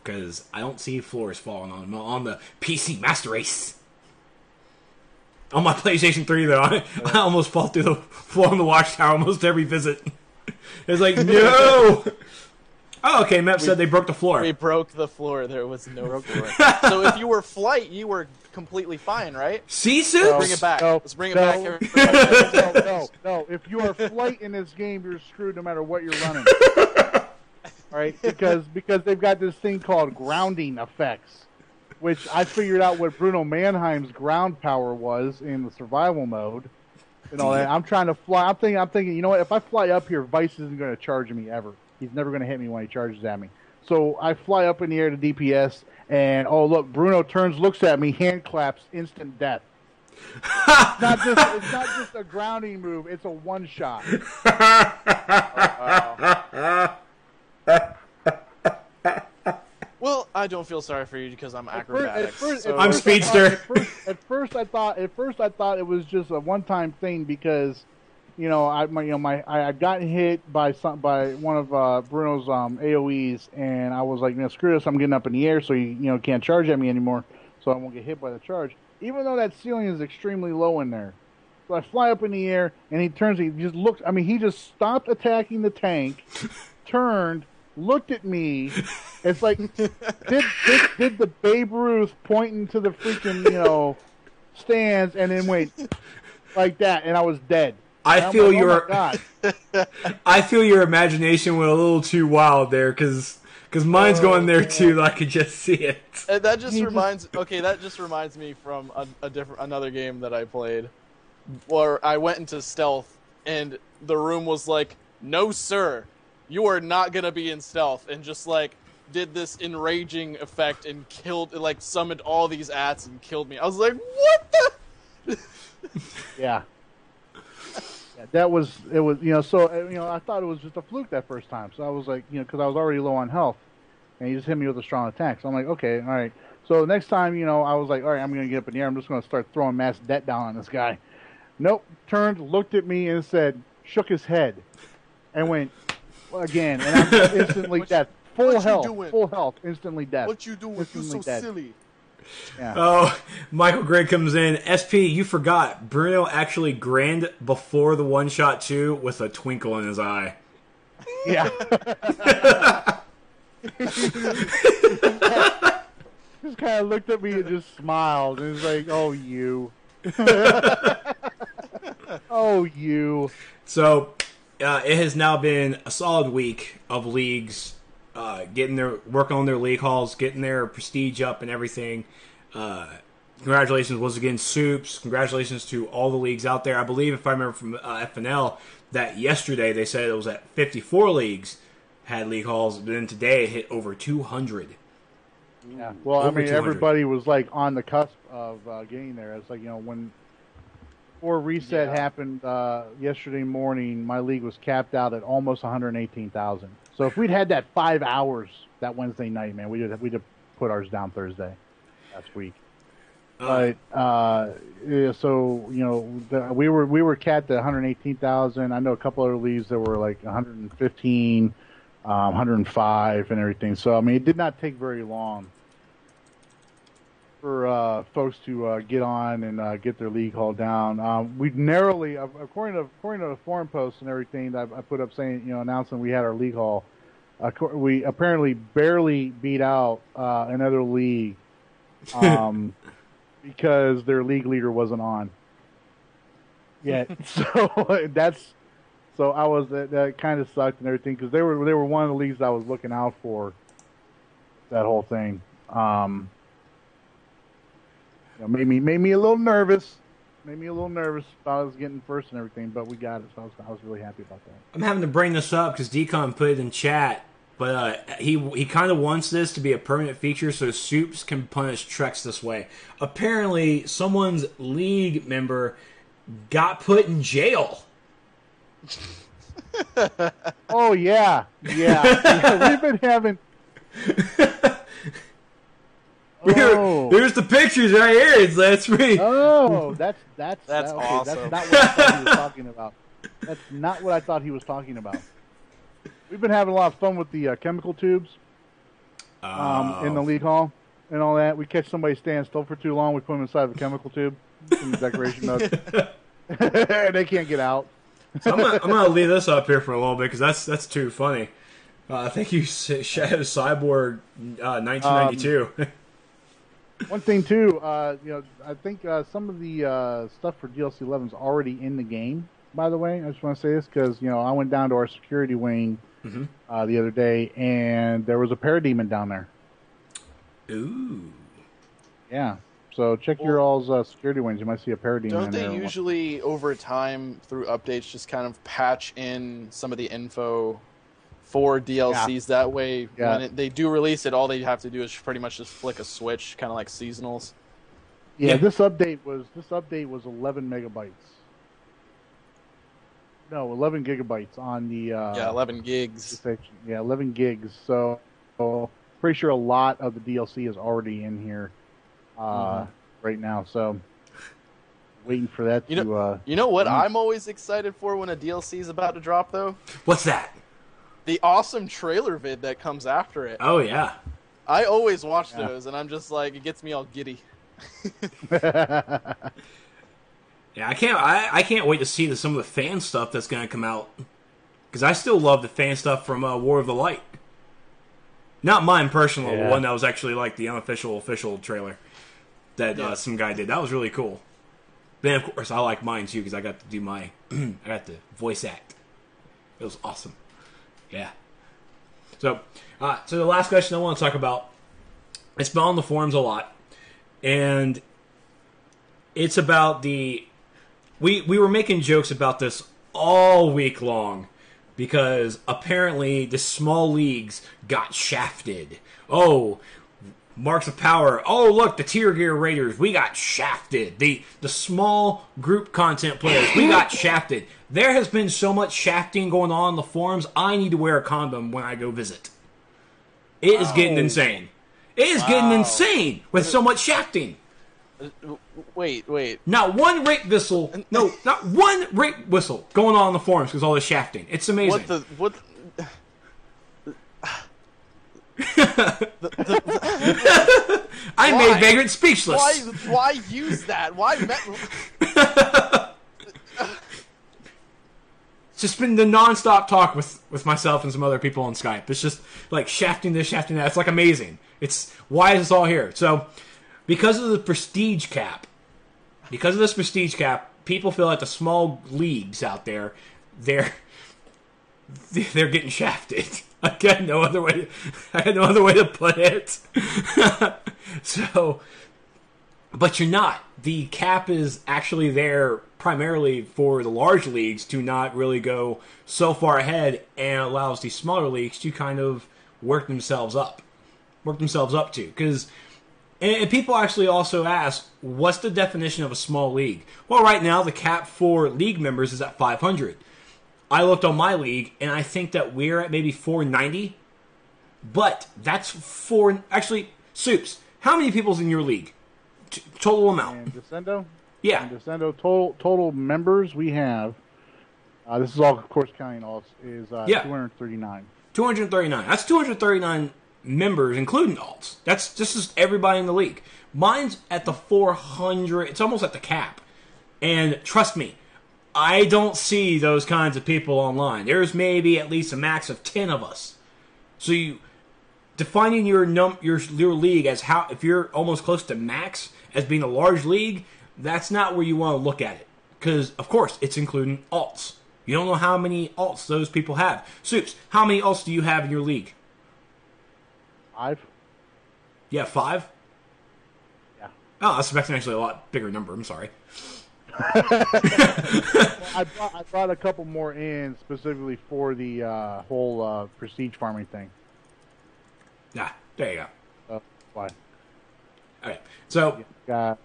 A: Because I don't see floors falling on the PC Master Race. On my PlayStation 3, though, I almost fall through the floor on the Watchtower almost every visit. It's like, no! Oh, okay, Mep said they broke the floor.
B: We broke the floor. There was no floor. So if you were Flight, you were completely fine, right?
A: Sea suits?
B: Let's bring it back. Let's bring it back.
C: No. If you are Flight in this game, you're screwed no matter what you're running. All right? Because they've got this thing called grounding effects, which I figured out what Bruno Mannheim's ground power was in the survival mode. And all that. I'm trying to fly. I'm thinking, you know what? If I fly up here, Vice isn't going to charge me ever. He's never going to hit me when he charges at me. So I fly up in the air to DPS, and oh look, Bruno turns, looks at me, hand claps, instant death. It's not just a grounding move; it's a one shot.
B: Well, I don't feel sorry for you because I'm acrobatic.
A: I'm speedster.
C: At first, I thought it was just a one-time thing because, I got hit by one of Bruno's AOE's, and I was like, screw this, I'm getting up in the air, so you can't charge at me anymore, so I won't get hit by the charge. even though that ceiling is extremely low in there. So I fly up in the air, and he turns. He just looks. I mean, he just stopped attacking the tank, turned, looked at me. It's like did the Babe Ruth pointing to the freaking stands, and then went like that, and I was dead.
A: I feel I feel your imagination went a little too wild there, because mine's going there too. I could just see it.
B: And that just reminds me from another game that I played, where I went into stealth, and the room was like, "No, sir, you are not gonna be in stealth," and just like did this enraging effect and summoned all these ats and killed me. I was like, "What the?"
C: Yeah. That was it. Was so I thought it was just a fluke that first time. So I was like, because I was already low on health, and he just hit me with a strong attack. So I'm like, okay, all right. So next time, I was like, all right, I'm gonna get up in the air. I'm just gonna start throwing mass debt down on this guy. Nope. Turned, looked at me, and shook his head, and went again, and I'm instantly dead. Full health, instantly dead.
B: What you doing? You so silly.
C: Yeah.
A: Oh, Michael Gray comes in. SP, you forgot. Bruno actually grinned before the one-shot 2 with a twinkle in his eye.
C: Yeah. Just kind of looked at me and just smiled. And was like, oh, you. Oh, you.
A: So, it has now been a solid week of leagues working on their league halls, getting their prestige up and everything. Congratulations once again, Soups. Congratulations to all the leagues out there. I believe, if I remember from FNL, that yesterday they said it was at 54 leagues had league halls, but then today it hit over 200.
C: Yeah. Well, I mean, everybody was like on the cusp of getting there. It's like, before reset happened yesterday morning, my league was capped out at almost 118,000. So if we'd had that 5 hours that Wednesday night, man, we'd have put ours down Thursday last week. But so we were capped at 118,000. I know a couple other leagues that were like 115, 105, and everything. So I mean, it did not take very long for folks to get on and get their league haul down. We narrowly, according to the forum posts and everything that I put up saying, announcing we had our league haul, we apparently barely beat out another league because their league leader wasn't on yet. So I was that kind of sucked and everything, because they were one of the leagues I was looking out for that whole thing. Made me a little nervous. Made me a little nervous about us getting first and everything, but we got it, so I was really happy about that.
A: I'm having to bring this up because Decon put it in chat, but he kind of wants this to be a permanent feature so Soups can punish Trex this way. Apparently, someone's league member got put in jail.
C: Oh, yeah. We've been having...
A: Here's the pictures right here. That's me.
C: Oh, that's
B: awesome.
C: That's not what I thought he was talking about. That's not what I thought he was talking about. We've been having a lot of fun with the chemical tubes in the league hall and all that. We catch somebody staying still for too long, we put them inside of a chemical tube from the decoration nook. They can't get out.
A: So I'm gonna leave this up here for a little bit because that's too funny. Thank you, Shadow Cyborg 1992.
C: One thing too, I think some of the stuff for DLC11 is already in the game. By the way, I just want to say this because I went down to our security wing the other day, and there was a parademon down there.
A: Ooh.
C: Yeah. So check your all's security wings. You might see a parademon.
B: Don't they usually, over time, through updates, just kind of patch in some of the info for DLCs? Yeah. That way, when they do release it, all they have to do is pretty much just flick a switch, kind of like seasonals.
C: Yeah, this update was 11 megabytes. No, 11 gigabytes on the...
B: 11 gigs.
C: Yeah, 11 gigs. So pretty sure a lot of the DLC is already in here right now. So waiting for that to...
B: you know what I'm always excited for when a DLC is about to drop, though?
A: What's that?
B: The awesome trailer vid that comes after it.
A: Oh, yeah.
B: I always watch those, and I'm just like, it gets me all giddy.
A: Yeah, I can't wait to see some of the fan stuff that's going to come out, because I still love the fan stuff from War of the Light. Not mine personally, the one that was actually like the unofficial official trailer that some guy did. That was really cool. Then of course I like mine too because I got to do my I got to voice act. It was awesome. Yeah. So the last question I want to talk about, it's been on the forums a lot, and it's about we were making jokes about this all week long because apparently the small leagues got shafted. Oh, Marks of Power. Oh, look, the Tier Gear Raiders. We got shafted. The small group content players. We got shafted. There has been so much shafting going on in the forums, I need to wear a condom when I go visit. It is getting insane. It is getting insane with so much shafting.
B: Wait.
A: Not one rape whistle. No, not one rape whistle going on in the forums because all this shafting. It's amazing. I made Vagrant speechless.
B: Why use that? Why?
A: It's just been the non-stop talk with myself and some other people on Skype. It's just like shafting this, shafting that. It's like amazing. It's why is this all here? So, because of the prestige cap, people feel like the small leagues out there, they're getting shafted. I had no other way to put it. So, but you're not. The cap is actually there primarily for the large leagues to not really go so far ahead, and allows these smaller leagues to kind of work themselves up to. Because, and people actually also ask, what's the definition of a small league? Well, right now the cap for league members is at 500. I looked on my league, and I think that we're at maybe 490. But that's actually, Soups, how many people's in your league? Total amount.
C: And Descendo?
A: Yeah.
C: And Descendo, total members we have, this is all, of course, counting alts, is 239.
A: 239. That's 239 members, including alts. That's just everybody in the league. Mine's at the 400. It's almost at the cap. And trust me, I don't see those kinds of people online. There's maybe at least a max of 10 of us. So defining your league as if you're almost close to max as being a large league, that's not where you want to look at it. Because, of course, it's including alts. You don't know how many alts those people have. Soups, how many alts do you have in your league?
C: 5.
A: Yeah, 5?
C: Yeah.
A: Oh, I was expecting actually a lot bigger number. I'm sorry.
C: I brought a couple more in specifically for the whole prestige farming thing.
A: Yeah, there you go.
C: Why?
A: Okay, so
C: I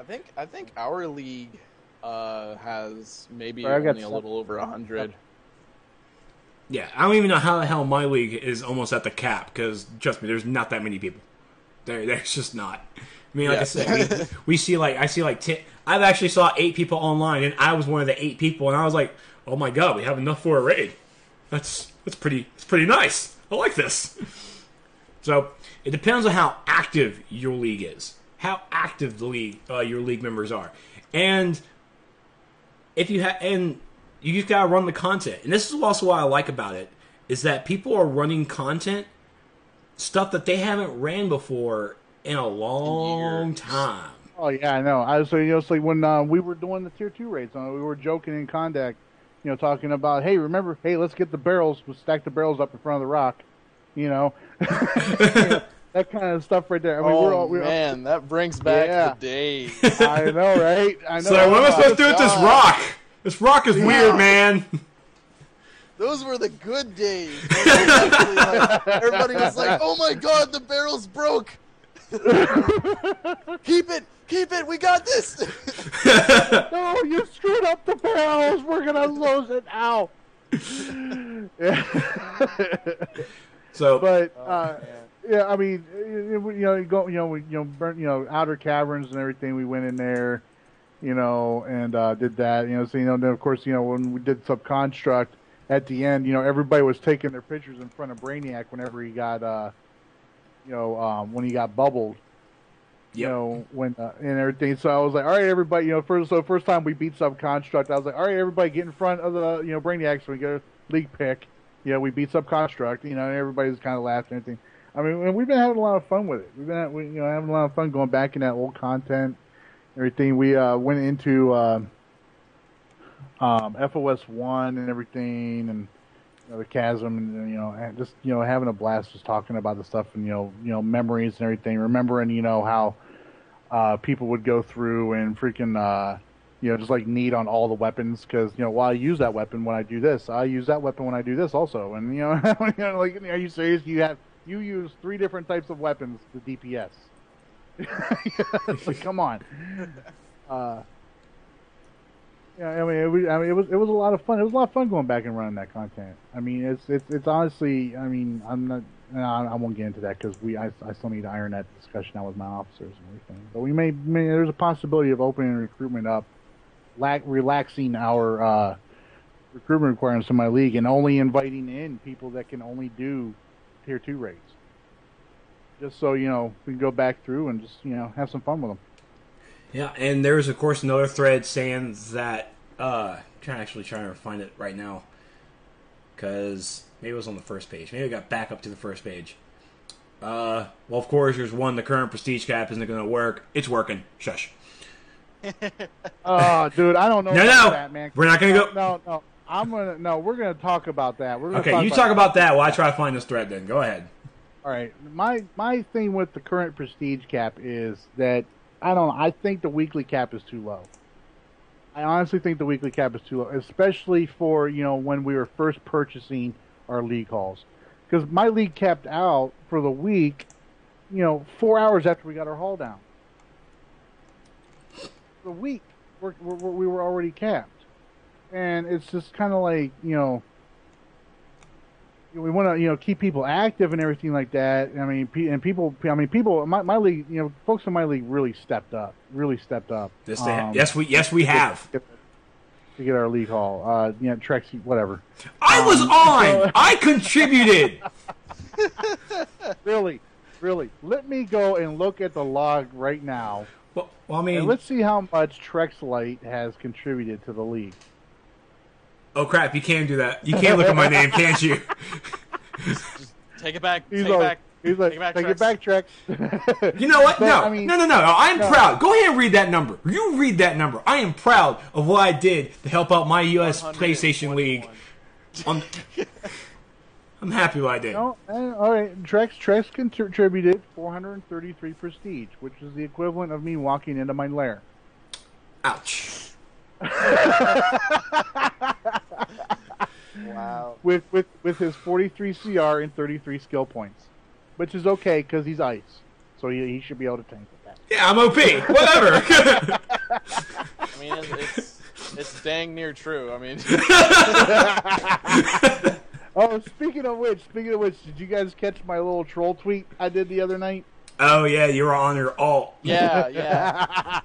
B: think our league has maybe
C: Sorry,
B: only a little over 100.
A: yeah, I don't even know how the hell my league is almost at the cap, because trust me, there's not that many people. There's just not. I mean, like I said, I see like 10. I've actually saw 8 people online, and I was one of the 8 people, and I was like, oh my god, we have enough for a raid. That's pretty nice. I like this. So it depends on how active your league is, how active the league your league members are, and if you you just gotta run the content. And this is also what I like about it, is that people are running content, stuff that they haven't ran before in a long time.
C: Oh yeah, I know. It's like when we were doing the tier 2 raids, we were joking in Condact, talking about, hey, let's get the barrels, we'll stack the barrels up in front of the rock, that kind of stuff right there. I mean,
B: that brings back the days.
C: I know, right? I know.
A: So what am I supposed to do with this rock? This rock is weird, man.
B: Those were the good days. Everybody was like, oh my god, the barrel's broke. Keep it, we got this.
C: No, you screwed up the barrels. We're gonna lose it now.
A: So,
C: but yeah, I mean, burn, outer caverns and everything. We went in there, and did that. So then of course, when we did Subconstruct at the end, everybody was taking their pictures in front of Brainiac whenever he got when he got bubbled.
A: Yep.
C: When and everything. So I was like, all right, everybody, first time we beat Subconstruct, I was like, all right, everybody, get in front of the Brainiacs so we get a league pick. We beat Subconstruct, and everybody's kind of laughing and everything. I mean, and we've been having a lot of fun with it. We've been having a lot of fun going back in that old content, everything. We went into FOS 1 and everything, and the chasm, and just having a blast, just talking about the stuff, and memories and everything. Remembering how people would go through and freaking just like need on all the weapons, because well, I use that weapon when I do this. I use that weapon when I do this also, and like, are you serious? You use 3 different types of weapons to DPS. Like, come on. Yeah, it was a lot of fun. It was a lot of fun going back and running that content. I mean, it's honestly. I mean, I won't get into that because I still need to iron that discussion out with my officers and everything. But we may there's a possibility of opening recruitment up, relaxing our recruitment requirements in my league, and only inviting in people that can only do tier 2 raids. Just so we can go back through and just have some fun with them.
A: Yeah, and there's of course another thread saying that trying to find it right now, because maybe it was on the first page. Maybe I got back up to the first page. Well, of course, there's one. The current prestige cap isn't going to work. It's working. Shush.
C: Oh, dude, I don't know
A: about
C: that, man.
A: We're not going to go.
C: No. We're going to talk about that.
A: Okay, you talk about that while I try to find this thread. Then go ahead.
C: All right, my thing with the current prestige cap is that I think the weekly cap is too low. I honestly think the weekly cap is too low, especially for when we were first purchasing our league halls, because my league capped out for the week, 4 hours after we got our hall down. The week we were already capped, and it's just kind of like we want to keep people active and everything like that. I mean, people. My league, folks in my league really stepped up.
A: Yes, we have.
C: To get our league hall, Trexy, whatever.
A: I was on. I contributed.
C: Really. Let me go and look at the log right now.
A: Well, I mean,
C: and let's see how much Trexlight has contributed to the league.
A: Oh crap! You can't do that. You can't look at my name, can't you?
B: Just take it back.
C: He's
B: take
C: it back, Trex.
A: You know what? No. I'm
C: no.
A: proud. Go ahead and read that number. You read that number. I am proud of what I did to help out my U.S. PlayStation League. I'm happy what I did.
C: No, all right. Trex contributed 433 prestige, which is the equivalent of me walking into my lair.
A: Ouch.
B: Wow.
C: With his 43 CR and 33 skill points, which is okay because he's ice, so he should be able to tank with that.
A: Yeah, I'm OP. Whatever.
B: I mean, it's dang near true. I mean.
C: Oh, speaking of which, did you guys catch my little troll tweet I did the other night?
A: Oh yeah, you were on your alt.
B: Yeah.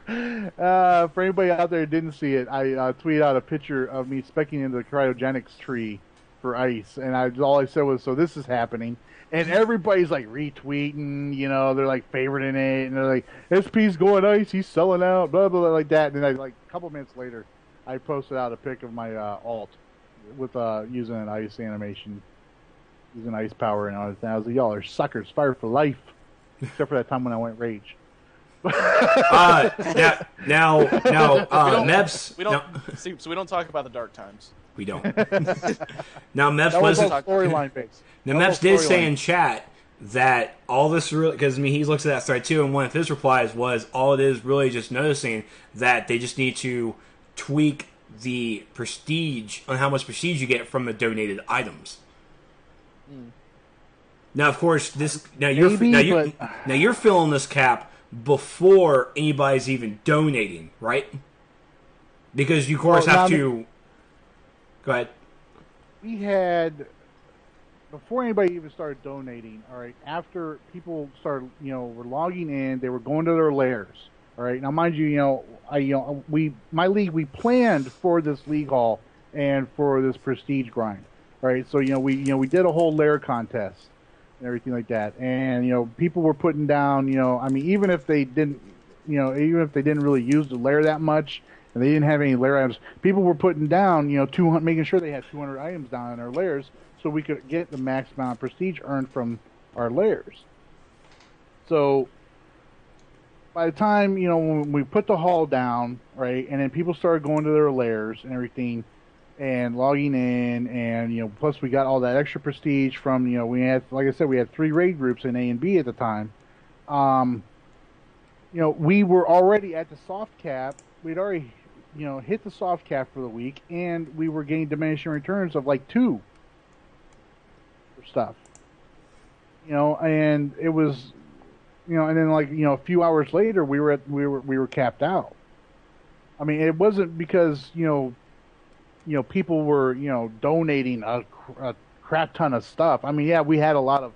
C: For anybody out there who didn't see it, I tweeted out a picture of me specking into the cryogenics tree for ice, and all I said was, "So this is happening," and everybody's like retweeting, they're like favoriting it, and they're like, "SP's going ice, he's selling out," blah blah, blah like that. And then a couple minutes later, I posted out a pic of my alt with using an ice animation, using ice power and all that. I was like, "Y'all are suckers, fire for life," except for that time when I went rage.
A: Now, Mebs.
B: We don't see, so we don't talk about the dark times.
A: We don't. Now, Mebs
C: was storyline based.
A: Now, Mebs did say in chat that all this really, because he looks at that thread too, and one of his replies was, all it is really just noticing that they just need to tweak the prestige on how much prestige you get from the donated items. Now, of course, you're filling this cap before anybody's even donating, right? Because you, of course, have to... Go ahead.
C: We had... Before anybody even started donating, all right, after people started, were logging in, they were going to their lairs, all right? Now, mind you, my league, we planned for this league hall and for this prestige grind, all right? So, we did a whole lair contest and everything like that. And people were putting down, I mean, even if they didn't really use the lair that much, and they didn't have any lair items, people were putting down, 200, making sure they had 200 items down in their lairs, so we could get the max amount of prestige earned from our lairs. So by the time, when we put the hall down, right, and then people started going to their lairs and everything, and logging in, and, plus we got all that extra prestige from, we had, like I said, we had 3 raid groups in A and B at the time. We were already at the soft cap. We'd already, hit the soft cap for the week, and we were getting diminishing returns of like 2 for stuff. And it was, and then like, a few hours later, we were capped out. I mean, it wasn't because, people were, donating a crap ton of stuff. I mean, yeah, we had a lot of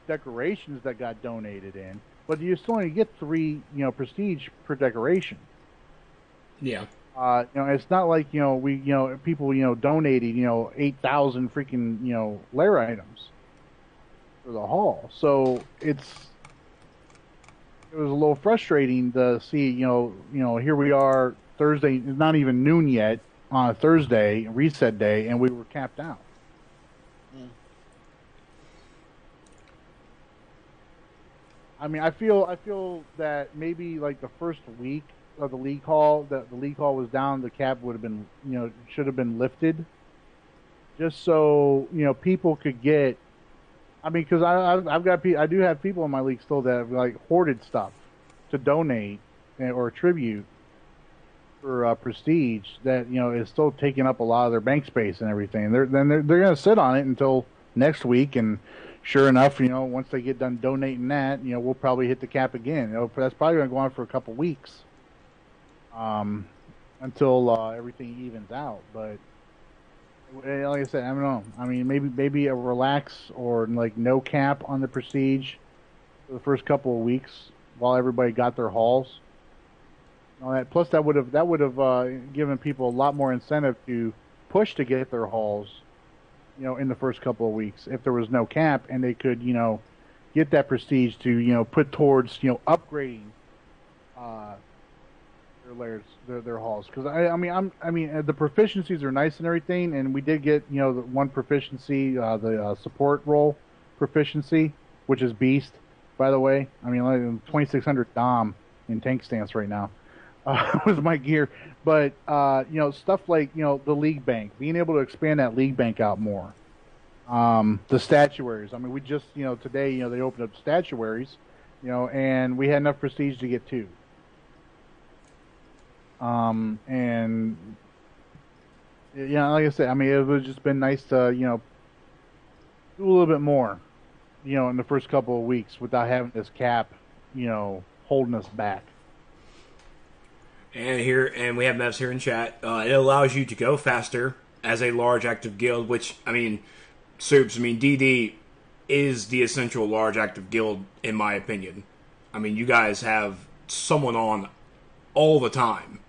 C: decorations that got donated in, but you still only get 3, prestige per decoration.
A: Yeah.
C: It's not like, people, donated, 8,000 freaking, lair items for the hall. So it was a little frustrating to see, here we are Thursday, it's not even noon yet on a Thursday, reset day, and we were capped out. I mean, I feel that maybe like the first week of the league hall, that the league hall was down, the cap would have been, should have been lifted, just so people could get. I mean, because I do have people in my league still that have like hoarded stuff to donate or tribute for prestige that is still taking up a lot of their bank space and everything. They're going to sit on it until next week, and sure enough, once they get done donating that, we'll probably hit the cap again. That's probably going to go on for a couple weeks, until everything evens out. But like I said, I don't know. I mean, maybe a relax or like no cap on the prestige for the first couple of weeks while everybody got their hauls. Plus, that would have given people a lot more incentive to push to get their hauls, in the first couple of weeks if there was no cap, and they could, get that prestige to, put towards, upgrading their lairs, their hauls. Because I mean, the proficiencies are nice and everything, and we did get, the one proficiency, the support role proficiency, which is Beast, by the way. I mean, like 2600 Dom in tank stance right now. Was my gear, but stuff like the league bank, being able to expand that league bank out more, the statuaries. I mean, we just today they opened up statuaries, and we had enough prestige to get 2. And like I said, I mean, it would just been nice to do a little bit more, in the first couple of weeks without having this cap, holding us back.
A: And we have Mevs here in chat. It allows you to go faster as a large active guild, which, I mean, Soups, I mean, DD is the essential large active guild, in my opinion. I mean, you guys have someone on all the time.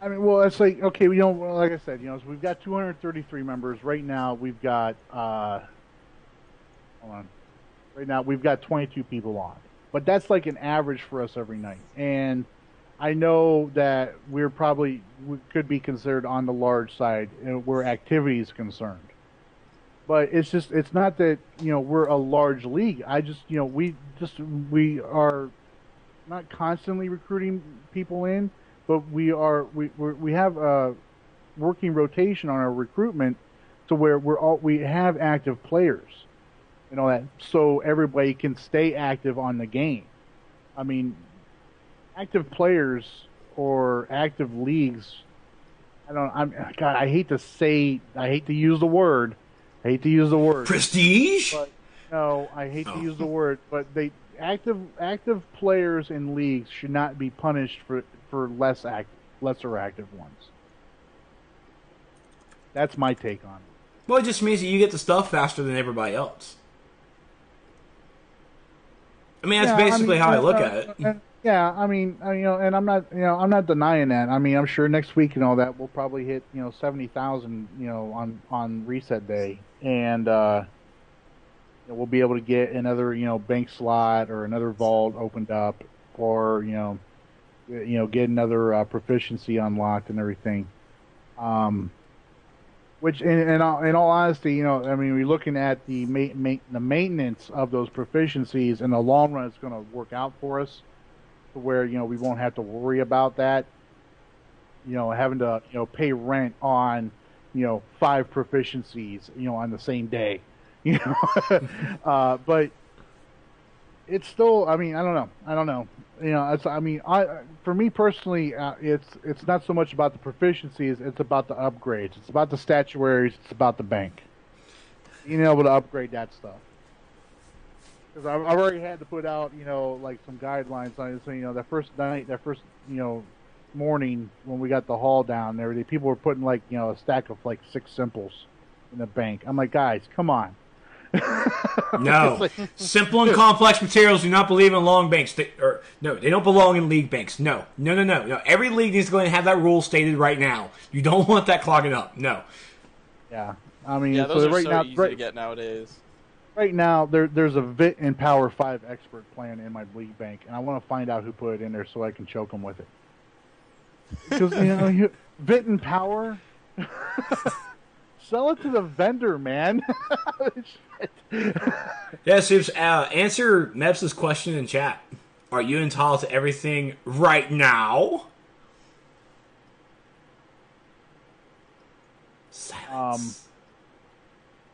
C: I mean, well, it's like, okay, like I said, so we've got 233 members. Right now, we've got, hold on. Right now, we've got 22 people on. But that's like an average for us every night. And I know that we could be considered on the large side where activity is concerned. But it's not that, we're a large league. We are not constantly recruiting people in, but we have a working rotation on our recruitment to where we have active players, that so everybody can stay active on the game. I mean, active players or active leagues. I hate to use the word
A: prestige.
C: But no, I hate to use the word, but active players in leagues should not be punished for lesser active ones. That's my take on it.
A: Well, it just means that you get the stuff faster than everybody else. I mean, that's basically how I look at it.
C: Yeah, I mean, and I'm not denying that. I mean, I'm sure next week and all that we'll probably hit 70,000 on reset day, and we'll be able to get another bank slot or another vault opened up, or get another proficiency unlocked and everything. Which, in all honesty, I mean, we're looking at the maintenance of those proficiencies in the long run. It's going to work out for us, to where we won't have to worry about that. Having to pay rent on 5 proficiencies on the same day. But it's still. I mean, I don't know. For me personally, it's not so much about the proficiencies. It's about the upgrades. It's about the statuaries. It's about the bank. Being able to upgrade that stuff. Because I've already had to put out, like some guidelines on it. So, that first night, morning when we got the hall down and everything, people were putting like, a stack of like 6 simples in the bank. I'm like, guys, come on.
A: No. Simple and complex materials do not believe in long banks. They don't belong in league banks. No. Every league needs to go ahead and have that rule stated right now. You don't want that clogging up. No.
C: Yeah. I mean,
B: those are so easy to get nowadays.
C: Right now, there's a Vit and Power 5 expert plan in my league bank, and I want to find out who put it in there so I can choke them with it. Because, Vit and Power... Sell it to the vendor, man.
A: Yeah, Soups, answer Mebs' question in chat. Are you entitled to everything right now? Silence.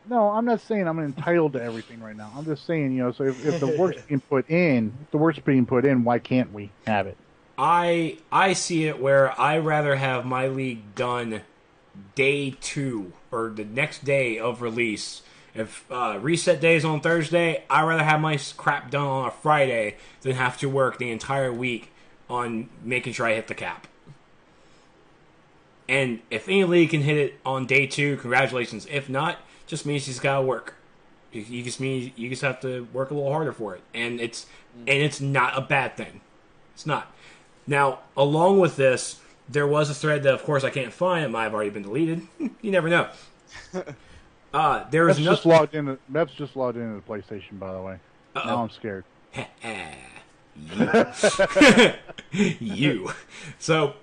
C: No, I'm not saying I'm entitled to everything right now. I'm just saying, so if the work's being put in, why can't we have it?
A: I see it where I rather have my league done day 2 or the next day of release. If reset day is on Thursday, I'd rather have my crap done on a Friday than have to work the entire week on making sure I hit the cap. And if any league can hit it on day 2, congratulations. If not, just means he's got to work. You just have to work a little harder for it, and it's not a bad thing. It's not. Now, along with this, there was a thread that, of course, I can't find. It might have already been deleted. You never know. There was
C: just logged in. Mep's just logged into the PlayStation, by the way.
A: Uh-oh.
C: Now I'm scared.
A: You. So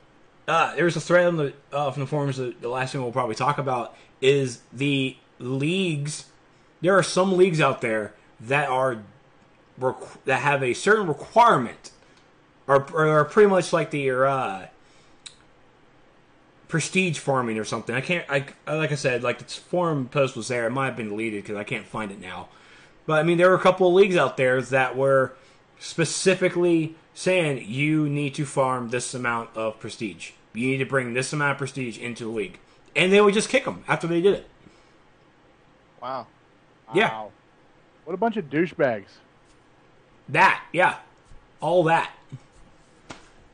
A: there was a thread on the from the forums. That the last thing we'll probably talk about is the leagues. There are some leagues out there that that have a certain requirement, or are pretty much like the prestige farming or something. Like I said, like the forum post was there. It might have been deleted because I can't find it now. But I mean, there were a couple of leagues out there that were specifically saying you need to farm this amount of prestige. You need to bring this amount of prestige into the league, and they would just kick them after they did it.
B: Wow.
A: Yeah.
C: Wow. What a bunch of douchebags.
A: All that.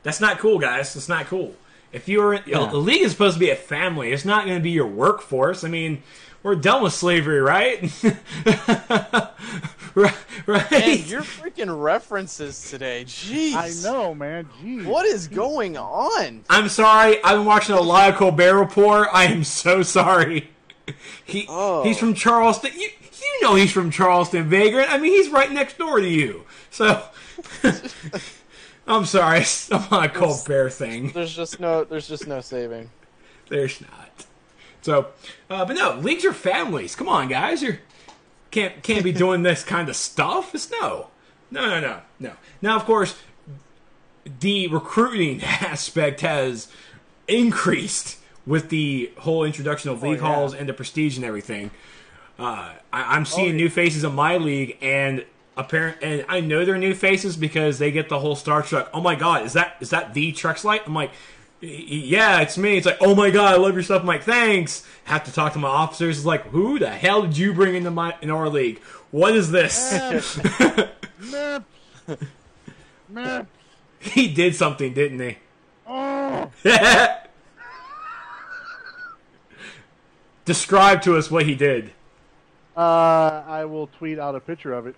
A: That's not cool, guys. That's not cool. If you're the league is supposed to be a family. It's not going to be your workforce. I mean, we're done with slavery, right? Right.
B: Man, your freaking references today. Jeez.
C: I know, man. Jeez.
B: What is going on?
A: I'm sorry. I've been watching a lot of Colbert Report. I am so sorry. He's from Charleston. You know he's from Charleston, Vagrant. I mean, he's right next door to you. So I'm sorry. It's not a Colbert thing.
B: There's just no saving.
A: There's not. So, but no, leagues are families. Come on, guys. You can't be doing this kind of stuff. It's no. Now, of course, the recruiting aspect has increased with the whole introduction of league halls and the prestige and everything. I'm seeing new faces in my league, and I know they're new faces because they get the whole Star Trek. Oh my God, is that the Trexlight? I'm like, yeah, it's me. It's like, oh my God, I love your stuff. I'm like, thanks. Have to talk to my officers. It's like, who the hell did you bring in our league? What is this?
C: Maps.
A: He did something, didn't he?
C: Oh.
A: Describe to us what he did.
C: I will tweet out a picture of it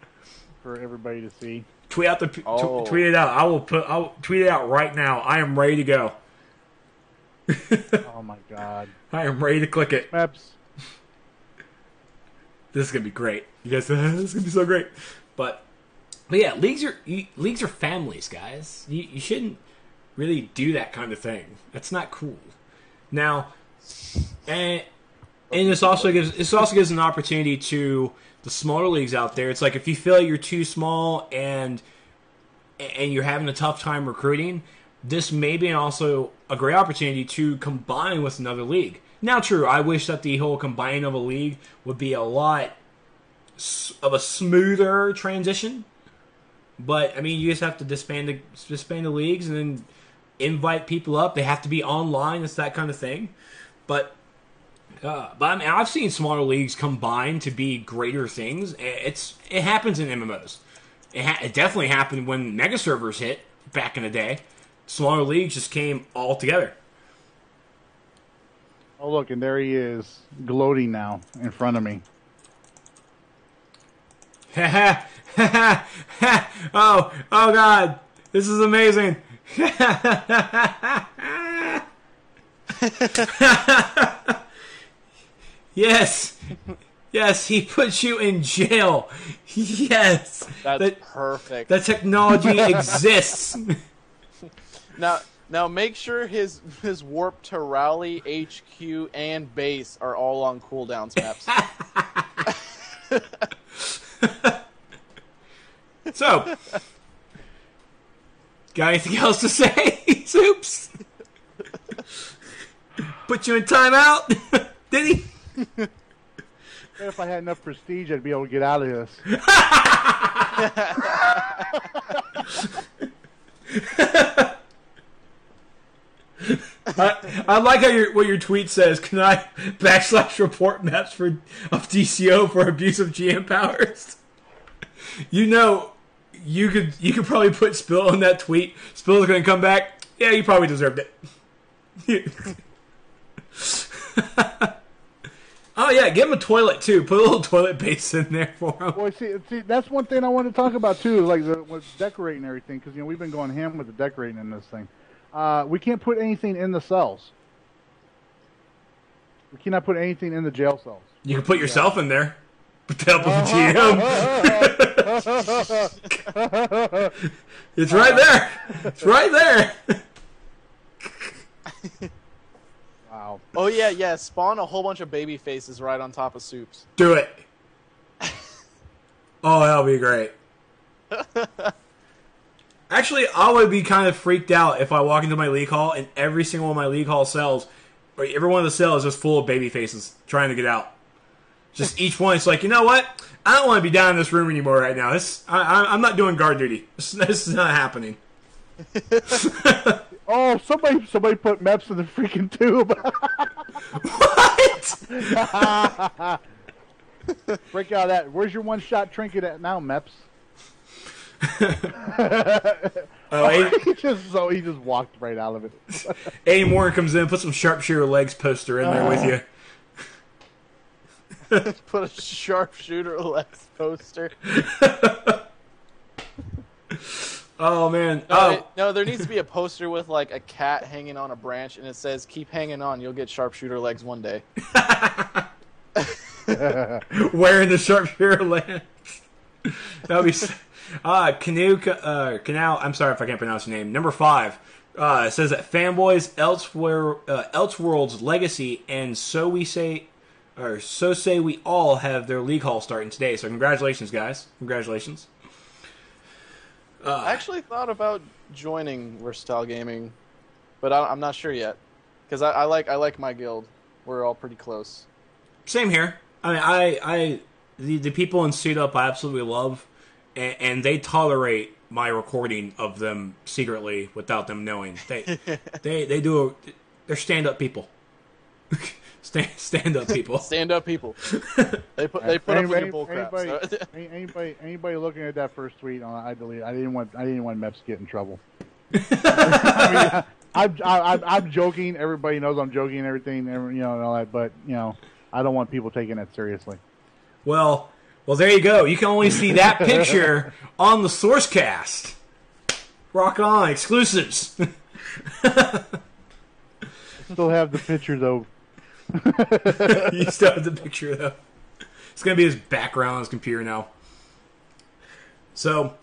C: for everybody to see.
A: Tweet it out. I'll tweet it out right now. I am ready to go.
C: Oh my God.
A: I am ready to click it.
C: Maps.
A: This is gonna be great. You guys, this is gonna be so great. But yeah, leagues are families, guys. You shouldn't really do that kind of thing. That's not cool. Now, and this also gives an opportunity to the smaller leagues out there. It's like if you feel like you're too small and you're having a tough time recruiting, this may be also a great opportunity to combine with another league. Now, true, I wish that the whole combining of a league would be a lot of a smoother transition. But I mean, you just have to disband the leagues and then invite people up. They have to be online. It's that kind of thing. But I mean, I've seen smaller leagues combine to be greater things. It happens in MMOs. It definitely happened when mega servers hit back in the day. Smaller leagues just came all together.
C: Oh, look, and there he is, gloating now in front of me.
A: Oh God, this is amazing. Yes, he puts you in jail. Yes.
B: That's perfect.
A: The technology exists.
B: Now make sure his warp to rally, HQ, and base are all on cooldowns maps.
A: So, got anything else to say, Soups? Put you in timeout? Did he?
C: If I had enough prestige, I'd be able to get out of this.
A: I like how what your tweet says. Can I / report maps of DCO for abuse of GM powers? You know, you could probably put Spill on that tweet. Spill's going to come back. Yeah, you probably deserved it. Oh yeah, give him a toilet too. Put a little toilet base in there for him.
C: Boy, see, that's one thing I want to talk about too, like with decorating and everything, because we've been going ham with the decorating in this thing. We can't put anything in the cells. We cannot put anything in the jail cells.
A: You can put yourself in there. With the help of the GM. It's right there. It's right there.
C: Wow.
B: Oh yeah. Spawn a whole bunch of baby faces right on top of Soups.
A: Do it. Oh, that'll be great. Actually, I would be kind of freaked out if I walk into my league hall and every single one of my league hall cells, or every one of the cells, is just full of baby faces trying to get out. Just each one, it's like, you know what? I don't want to be down in this room anymore right now. I'm not doing guard duty. This is not happening.
C: Oh, somebody put Meps in the freaking tube.
A: What?
C: Break out of that. Where's your one-shot trinket at now, Meps? He just walked right out of it.
A: Eddie Moore comes in, put some sharpshooter legs poster in there with you.
B: Put a sharpshooter legs poster.
A: Oh man!
B: No, there needs to be a poster with like a cat hanging on a branch, and it says, "Keep hanging on, you'll get sharpshooter legs one day."
A: Wearing the sharpshooter legs. That'll be. Canal. I'm sorry if I can't pronounce your name. Number 5 says that fanboys Elseworld's legacy, and so say we all have their league hall starting today. So congratulations, guys! Congratulations.
B: I actually thought about joining Versatile Gaming, but I'm not sure yet because I like my guild. We're all pretty close.
A: Same here. I mean, the people in Suit Up I absolutely love, and they tolerate my recording of them secretly without them knowing. They're stand up people. Stand up people.
B: Stand up people. They put up with your bull crap.
C: Anybody looking at that first tweet, I deleted. I didn't want Meps to get in trouble. I mean, I'm joking. Everybody knows I'm joking and everything, and all that. But I don't want people taking that seriously.
A: Well, there you go. You can only see that picture on the SourceCast. Rock on, exclusives.
C: I still have the picture though.
A: You still have the picture though. It's going to be his background on his computer now. So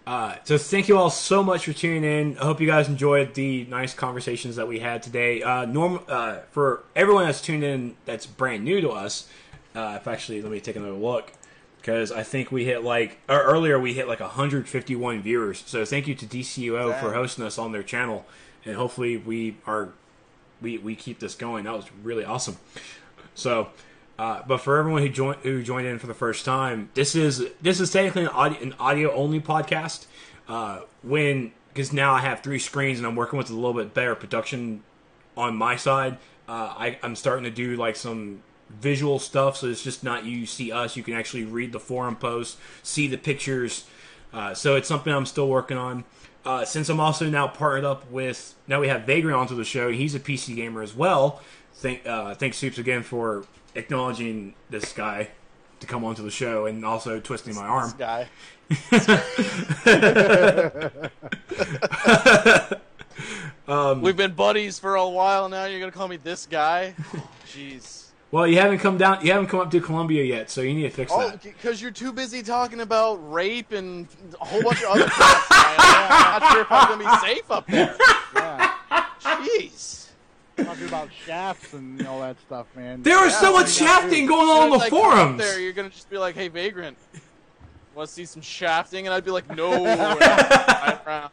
A: thank you all so much for tuning in. I hope you guys enjoyed the nice conversations that we had today. For everyone that's tuned in that's brand new to us, let me take another look. Because I think we hit earlier we hit 151 viewers. So thank you to DCUO for hosting us on their channel. And hopefully we keep this going. That was really awesome. So, but for everyone who joined in for the first time, this is technically an audio only podcast. Because now I have 3 screens and I'm working with a little bit better production on my side. I'm starting to do some visual stuff, so it's just not you see us. You can actually read the forum posts, see the pictures. So it's something I'm still working on. Since I'm also now partnered up with, now we have Vagrant onto the show. He's a PC gamer as well. Thanks Soups again for acknowledging this guy to come onto the show and also twisting my arm.
B: This guy. We've been buddies for a while now. You're gonna call me this guy? Jeez.
A: Well, you haven't come up to Columbia yet, so you need to fix that.
B: Oh, because you're too busy talking about rape and a whole bunch of other stuff. I'm not sure if I'm gonna be safe up there.
C: Yeah.
B: Jeez.
C: Talking about shafts and all that stuff, man.
A: There was so much shafting going on the forums.
B: There, you're gonna just be like, "Hey, Vagrant, want to see some shafting?" And I'd be like, "No." Around.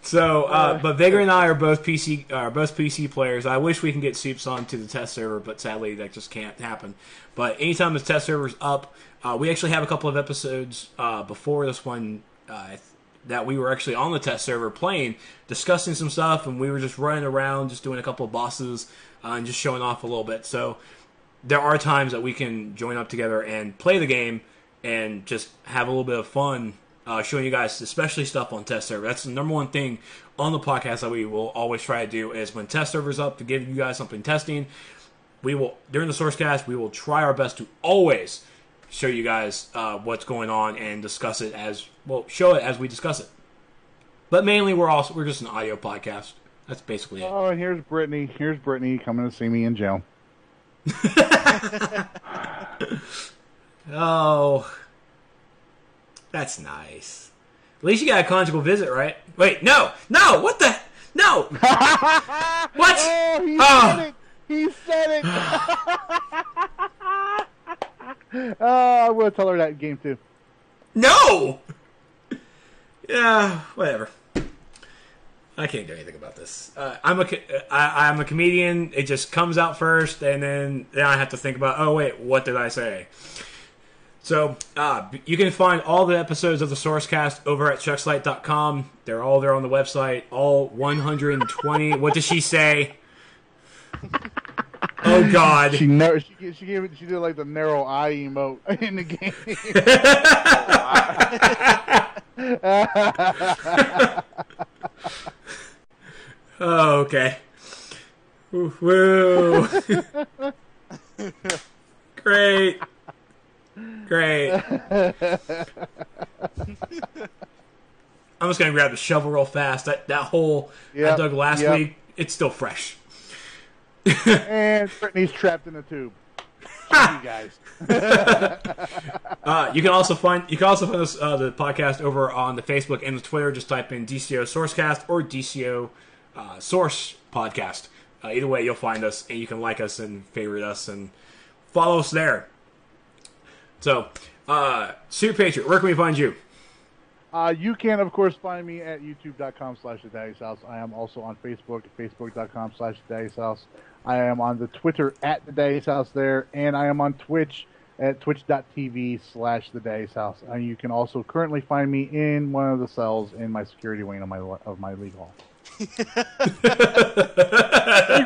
A: So, but Vagrant and I are both PC players. I wish we can get Soups onto the test server, but sadly that just can't happen. But anytime the test server's up, we actually have a couple of episodes before this one that we were actually on the test server playing, discussing some stuff, and we were just running around, just doing a couple of bosses, and just showing off a little bit. So there are times that we can join up together and play the game and just have a little bit of fun. Showing you guys, especially stuff on test server. That's the number one thing on the podcast that we will always try to do is when test server's up to give you guys something testing. We will, during the SourceCast, we will try our best to always show you guys what's going on and discuss it show it as we discuss it. But mainly we're just an audio podcast. That's basically it.
C: Oh, and here's Brittany. Here's Brittany coming to see me in jail.
A: Oh. That's nice. At least you got a conjugal visit, right? Wait, no! What the? No! What?
C: Oh, he said it! I'm going to tell her that game, too.
A: No! Yeah, whatever. I can't do anything about this. I'm a comedian. It just comes out first, and then I have to think about, oh, wait, what did I say? So, you can find all the episodes of the SourceCast over at Trexlight.com. They're all there on the website. All 120. What does she say? Oh, God.
C: She did like the narrow eye emote in the game.
A: Oh, okay. Woo. Great. I'm just going to grab the shovel real fast. That hole I dug last week, it's still fresh.
C: And Brittany's trapped in a tube. You guys.
A: You can also find us the podcast over on the Facebook and the Twitter. Just type in DCO SourceCast or DCO Source Podcast. Either way, you'll find us, and you can like us and favorite us and follow us there. So, Super Patriot, where can we find you?
C: You can, of course, find me at youtube.com/thedaddy'shouse. I am also on Facebook at facebook.com/thedaddy'shouse. I am on the Twitter at the Daddy's House there, and I am on Twitch at twitch.tv/thedaddy'shouse. And you can also currently find me in one of the cells in my security wing of my league hall.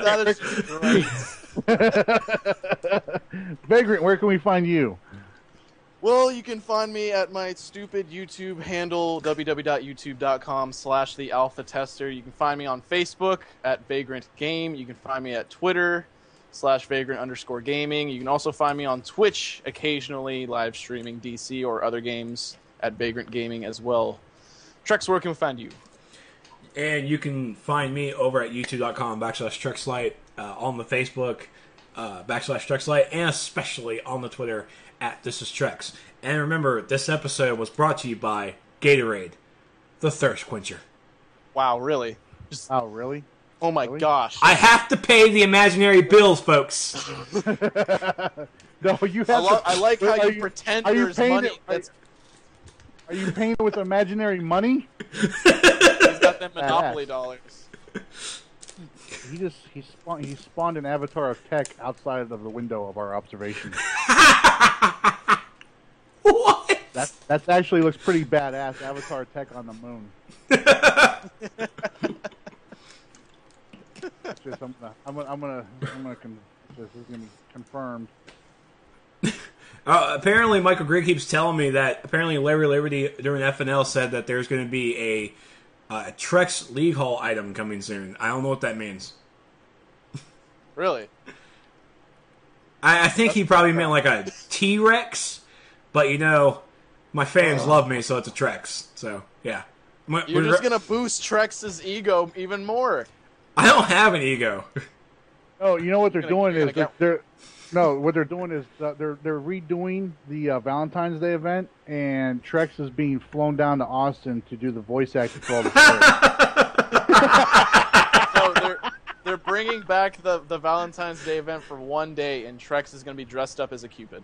B: That is great.
C: Vagrant, where can we find you?
B: Well, you can find me at my stupid YouTube handle, www.youtube.com/thealphatester. You can find me on Facebook at Vagrant Game. You can find me at Twitter /Vagrant_gaming. You can also find me on Twitch, occasionally live streaming DC or other games at Vagrant Gaming as well. Trex, where can we find you?
A: And you can find me over at youtube.com/Trexlight on the Facebook. /Trexlight, and especially on the Twitter at This Is Trex. And remember, this episode was brought to you by Gatorade, the thirst quencher.
B: Wow, really?
C: Oh, really?
B: Oh my gosh!
A: I have to pay the imaginary bills, folks.
C: No, you have.
B: I like how you pretend there's money.
C: Are you paying with imaginary money?
B: He's got them Monopoly dollars.
C: He spawned an avatar of tech outside of the window of our observation.
A: What?
C: That actually looks pretty badass. Avatar tech on the moon. Just, I'm gonna this is gonna be confirmed.
A: Apparently, Michael Green keeps telling me that apparently Larry Liberty during FNL said that there's going to be a Trex League Hall item coming soon. I don't know what that means.
B: Really?
A: I think he probably meant like a T-Rex, but my fans love me, so it's a Trex. So, yeah.
B: You're just going to boost Trex's ego even more.
A: I don't have an ego.
C: Oh, you know what they're doing is they're redoing the Valentine's Day event, and Trex is being flown down to Austin to do the voice acting for all the
B: So they're bringing back the Valentine's Day event for one day, and Trex is going to be dressed up as a Cupid.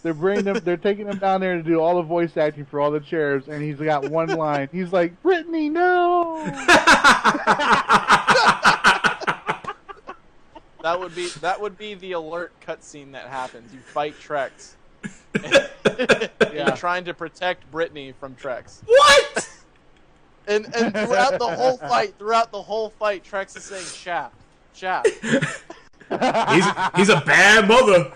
C: They're taking him down there to do all the voice acting for all the cherubs, and he's got one line. He's like, "Brittany, no!"
B: That would be the alert cutscene that happens. You fight Trex. You're trying to protect Brittany from Trex.
A: What?
B: And throughout the whole fight, Trex is saying "Shaft, shaft."
A: He's a bad mother.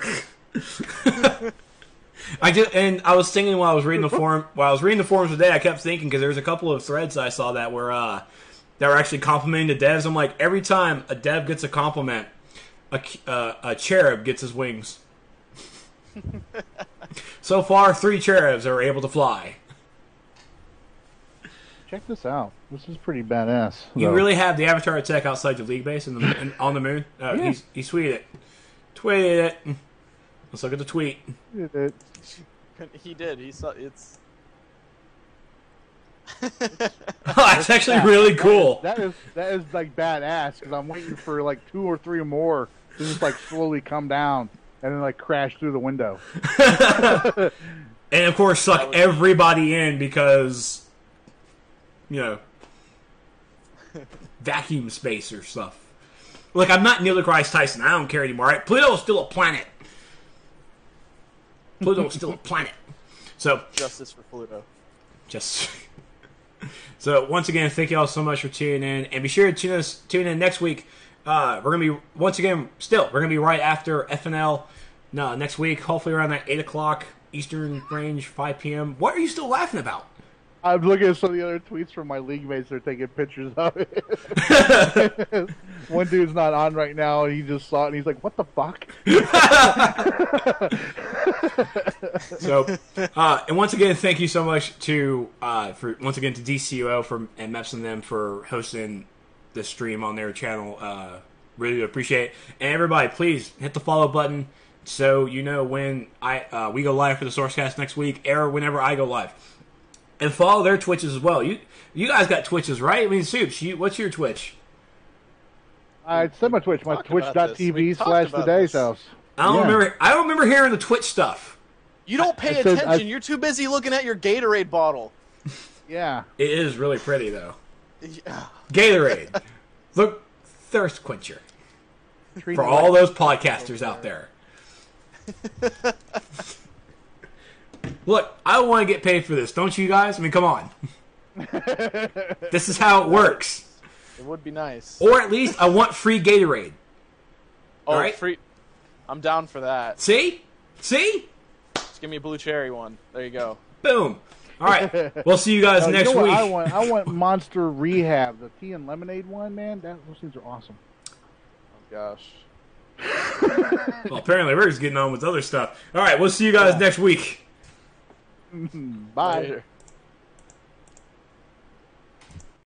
A: I was thinking while I was reading the forums today, I kept thinking because there was a couple of threads I saw that were actually complimenting the devs. I'm like, every time a dev gets a compliment, a cherub gets his wings. So far, 3 cherubs are able to fly.
C: Check this out. This is pretty badass.
A: You really have the avatar tech outside your league base on the moon? Oh, yeah. He tweeted it. Tweeted it. Let's look at the tweet.
B: He did. He saw it's.
A: That's actually really cool.
C: That is like badass because I'm waiting for like 2 or 3 more to just like slowly come down and then like crash through the window.
A: And of course suck everybody in because vacuum space or stuff. Look, I'm not Neil deGrasse Tyson. I don't care anymore. Right? Pluto's still a planet. Pluto's still a planet. So
B: justice for Pluto.
A: So once again, thank you all so much for tuning in, and be sure to tune in next week. We're gonna be we're gonna be right after FNL. No, next week, hopefully around that 8:00 Eastern range, 5 p.m. What are you still laughing about?
C: I'm looking at some of the other tweets from my league mates. They're taking pictures of it. One dude's not on right now, and he just saw it, and he's like, "What the fuck?"
A: So, and once again, thank you so much to DCUO and Meps and them for hosting the stream on their channel. Really appreciate it. And everybody, please hit the follow button so you know when we go live for the SourceCast next week, or whenever I go live. And follow their Twitches as well. You guys got Twitches, right? I mean, Soups, what's your Twitch?
C: I said my Twitch. My Twitch.tv/theday's
A: I don't remember hearing the Twitch stuff.
B: You don't pay attention. You're too busy looking at your Gatorade bottle.
C: Yeah.
A: It is really pretty, though. Yeah. Gatorade. Look, thirst quencher. For all those podcasters out there. Look, I want to get paid for this. Don't you guys? I mean, come on. This is how it works.
B: It would be nice.
A: Or at least I want free Gatorade.
B: Oh,
A: all right?
B: Free. I'm down for that.
A: See?
B: Just give me a blue cherry one. There you go.
A: Boom. All right. We'll see you guys next week.
C: I want Monster Rehab, the tea and lemonade one, man. Those things are awesome.
B: Oh, gosh.
A: Well, apparently we're just getting on with other stuff. All right. We'll see you guys next week.
C: Bye.
B: Later.